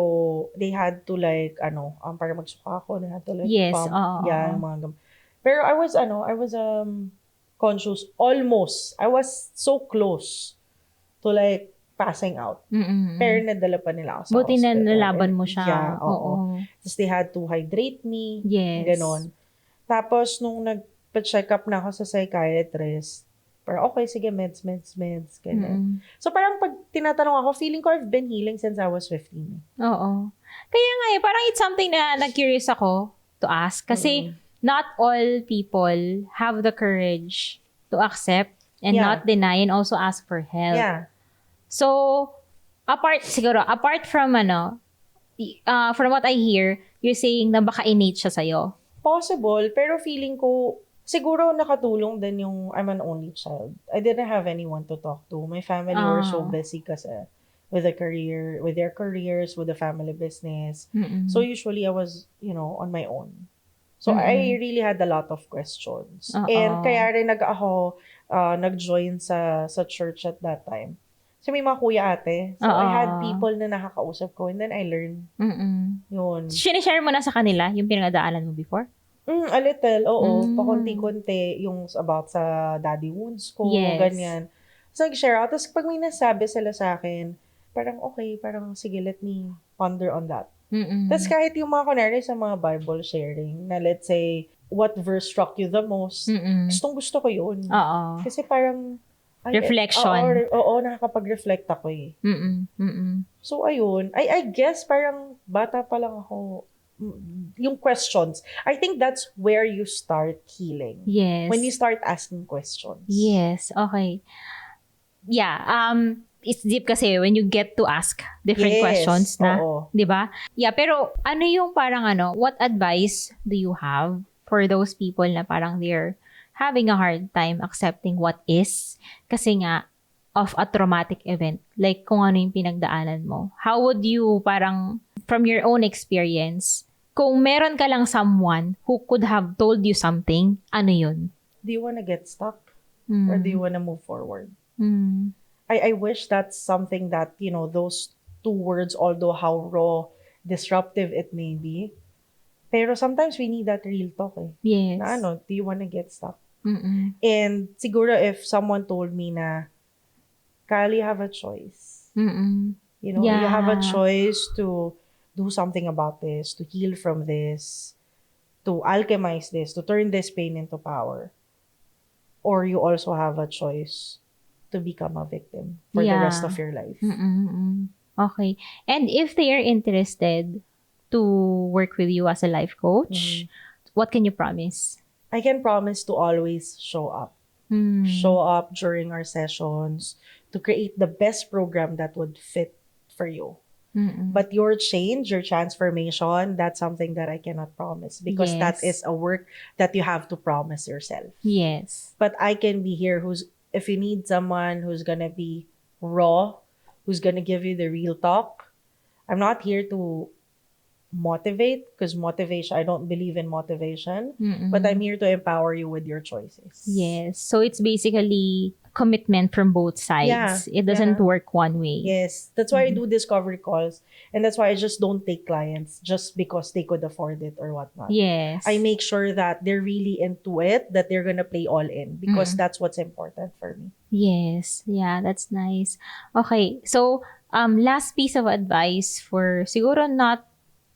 A: they had to para magsuka ako, they had to pump. Yung mga pero I was conscious almost. I was so close to passing out. Pero nadala pa nila ako sa
B: buti na
A: hospital.
B: nalaban mo siya.
A: Yeah, oo. Tapos they had to hydrate me.
B: Yes.
A: Ganon. Tapos nung nagpa-check up na ako sa psychiatrist, parang okay, sige, meds. Ganun. So parang pag tinatanong ako, feeling ko I've been healing since I was 15.
B: Oo. Kaya nga parang it's something na nag-curious ako to ask. Kasi not all people have the courage to accept and not deny and also ask for help.
A: Yeah.
B: So, apart from from what I hear, you're saying na baka innate siya sa'yo.
A: Possible, pero feeling ko, siguro nakatulong din yung I'm an only child. I didn't have anyone to talk to. My family were so busy kasi with their careers, with the family business. So usually I was, on my own. So I really had a lot of questions. And kaya rin nag-join sa church at that time. So, may mga kuya ate. So, I had people na nakakausap ko and then I learned. Yun.
B: Sinishare mo na sa kanila yung pinagdaanan mo before?
A: A little, oo. Pakunti-kunti yung about sa daddy wounds ko, ganyan. So, nag-share out. Tapos, pag may nasabi sila sa akin, parang okay, parang sige, let me ponder on that. Tapos, kahit yung mga kunwari sa mga Bible sharing, na let's say, what verse struck you the most, gustong-gusto ko yun. Kasi parang,
B: reflection.
A: Oo, nakakapag-reflect ako eh. So, ayun. I guess parang bata pa lang ako. Yung questions. I think that's where you start healing.
B: Yes.
A: When you start asking questions.
B: Yes. Okay. Yeah. It's deep kasi when you get to ask different questions na. Di ba? Yeah. Pero ano yung parang what advice do you have for those people na parang they're having a hard time accepting what is kasi nga of a traumatic event. Like kung ano yung pinagdaanan mo. How would you parang from your own experience, kung meron ka lang someone who could have told you something, ano yun?
A: Do you wanna get stuck? Or do you wanna move forward? I wish that's something that, those two words, although how raw, disruptive it may be, pero sometimes we need that real talk eh.
B: Yes.
A: Na do you wanna get stuck?
B: Mm-mm.
A: And siguro if someone told me na, Kyle, you have a choice.
B: Mm-mm.
A: You have a choice to do something about this, to heal from this, to alchemize this, to turn this pain into power. Or you also have a choice to become a victim for the rest of your life.
B: Mm-mm. Okay. And if they are interested to work with you as a life coach, what can you promise?
A: I can promise to always show up. Show up during our sessions to create the best program that would fit for you. But your change, your transformation, that's something that I cannot promise because that is a work that you have to promise yourself.
B: Yes.
A: But I can be here if you need someone who's gonna be raw, who's gonna give you the real talk. I'm not here to motivate because I don't believe in motivation, but I'm here to empower you with your choices.
B: Yes. So it's basically commitment from both sides. It doesn't work one way.
A: Yes. That's why I do discovery calls. And that's why I just don't take clients just because they could afford it or whatnot.
B: Yes.
A: I make sure that they're really into it, that they're gonna play all in because that's what's important for me.
B: Yes. Yeah, that's nice. Okay. So, last piece of advice for siguro not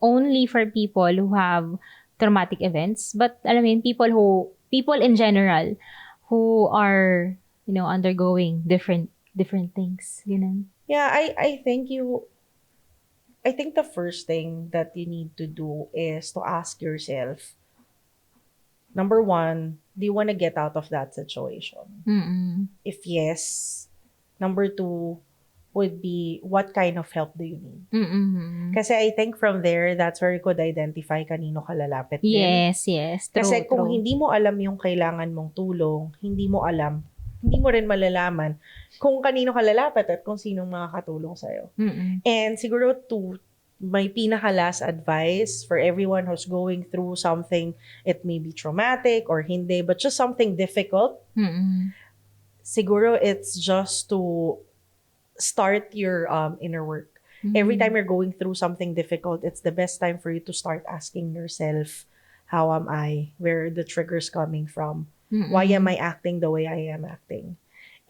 B: only for people who have traumatic events, but alam mo yun, people in general who are, undergoing different things. Ganun.
A: Yeah, I think the first thing that you need to do is to ask yourself, number one, do you want to get out of that situation? If yes, number two would be, what kind of help do you need? Kasi I think from there, that's where you could identify kanino ka lalapit din.
B: Yes. True,
A: Kasi kung
B: true.
A: hindi mo alam yung kailangan mong tulong, hindi mo rin malalaman kung kanino ka lalapit at kung sinong makakatulong sa'yo. And siguro my pinaka-last advice for everyone who's going through something, it may be traumatic or hindi, but just something difficult, siguro it's just to start your inner work. Every time you're going through something difficult, it's the best time for you to start asking yourself, how am I? Where are the triggers coming from? Why am I acting the way I am acting?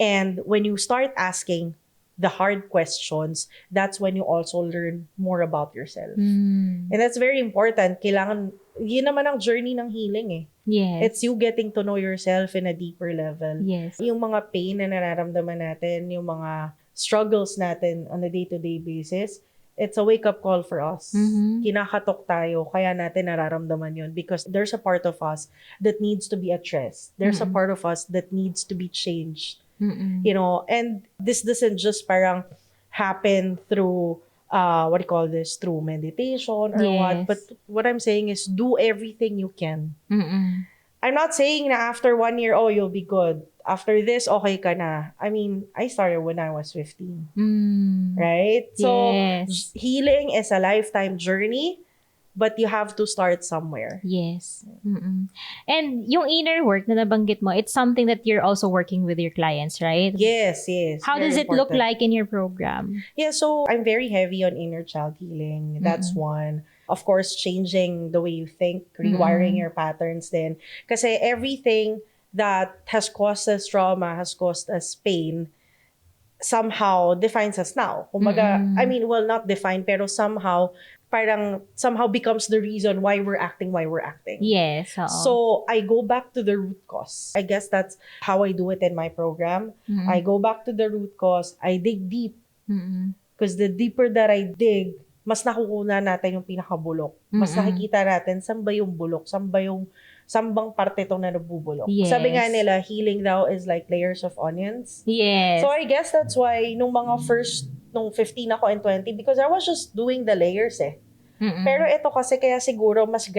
A: And when you start asking the hard questions, that's when you also learn more about yourself. And that's very important. Yun naman ang journey ng healing eh.
B: Yes.
A: It's you getting to know yourself in a deeper level.
B: Yes.
A: Yung mga pain na nararamdaman natin, yung mga struggles natin on a day-to-day basis, it's a wake-up call for us. Kinakatok tayo, kaya natin nararamdaman yun because there's a part of us that needs to be addressed. There's a part of us that needs to be changed. And this doesn't just parang happen through, through meditation or what. But what I'm saying is do everything you can. I'm not saying na after 1 year, you'll be good. After this, okay ka na. I mean, I started when I was 15. Right? So, healing is a lifetime journey, but you have to start somewhere.
B: Yes. And yung inner work na nabanggit mo, it's something that you're also working with your clients, right?
A: Yes.
B: How does it look like in your program?
A: Yeah, so I'm very heavy on inner child healing. That's one. Of course, changing the way you think, rewiring your patterns then. Kasi everything that has caused us trauma, has caused us pain, somehow defines us now. Kumbaga, I mean, well, not define, pero somehow becomes the reason why we're acting.
B: Yes.
A: So I go back to the root cause. I guess that's how I do it in my program. I go back to the root cause. I dig deep. Because the deeper that I dig, mas nakukuha natin yung pinakabulok. Mas nakikita natin, saan ba yung bulok? Saan bang parte itong na nabubulok?
B: Yes.
A: Sabi nga nila, healing daw is like layers of onions.
B: Yes.
A: So I guess that's why nung 15 ako and 20, because I was just doing the layers eh. Pero ito kasi kaya siguro mas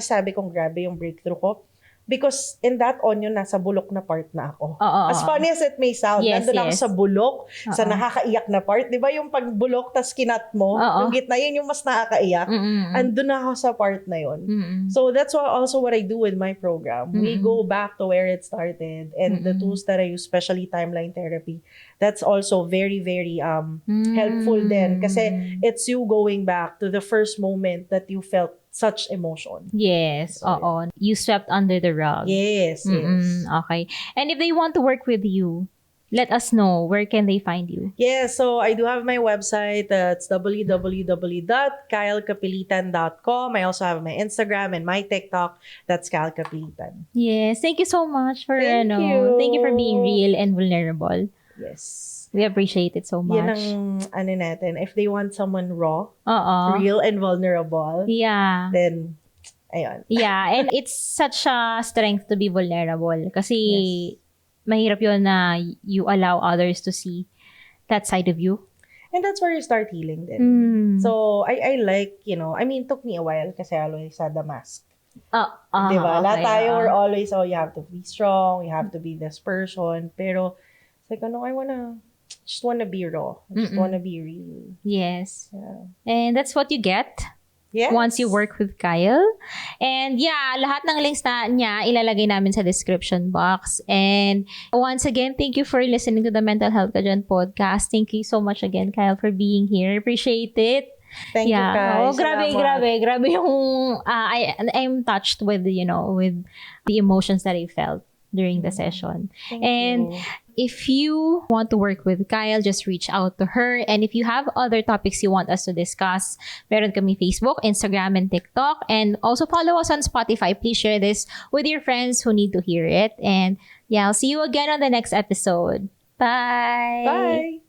A: sabi kong grabe yung breakthrough ko. Because in that onion, nasa bulok na part na ako.
B: Oo.
A: As funny as it may sound,
B: Yes,
A: nandun ako
B: yes.
A: sa bulok, sa
B: Oo.
A: nakakaiyak na part. Di ba yung pagbulok, tas kinat mo,
B: Oo.
A: yung gitna, yun yung mas nakakaiyak. Andun na ako sa part na yun. So that's also what I do with my program. We go back to where it started. And the tools that I use, especially timeline therapy, that's also very, very helpful din. Kasi it's you going back to the first moment that you felt such emotion.
B: Yes,
A: So,
B: oo. You swept under the rug.
A: Yes, yes.
B: Okay. And if they want to work with you, let us know. Where can they find you?
A: Yeah, so I do have my website. It's www.kylecapilitan.com. I also have my Instagram and my TikTok. That's Kyle Capilitan.
B: Yes. Thank you so much for
A: Thank you.
B: Thank you for being real and vulnerable.
A: Yes.
B: We appreciate it so
A: Yan
B: much.
A: ang natin. If they want someone raw,
B: Oo.
A: real and vulnerable,
B: Yeah.
A: then, ayun.
B: Yeah, and it's such a strength to be vulnerable kasi mahirap yun na you allow others to see that side of you.
A: And that's where you start healing din. So, I like, it took me a while kasi I always had the mask. Diba? Lahat tayo were always, you have to be strong, you have to be this person. Pero, it's like, I just wanna be raw. I just wanna be real.
B: Yes.
A: Yeah.
B: And that's what you get
A: Yes.
B: once you work with Kyle. And yeah, lahat ng links niya ilalagay namin sa description box. And once again, thank you for listening to the Mental Health Ka Dyan podcast. Thank you so much again, Kyle, for being here. Appreciate it.
A: Thank you, guys.
B: Oh, grabe yung I'm touched with, with the emotions that I felt during the session.
A: Thank
B: And
A: you.
B: if you want to work with Kyle, just reach out to her. And if you have other topics you want us to discuss, meron kami Facebook, Instagram, and TikTok. And also follow us on Spotify. Please share this with your friends who need to hear it. And yeah, I'll see you again on the next episode. Bye!
A: Bye!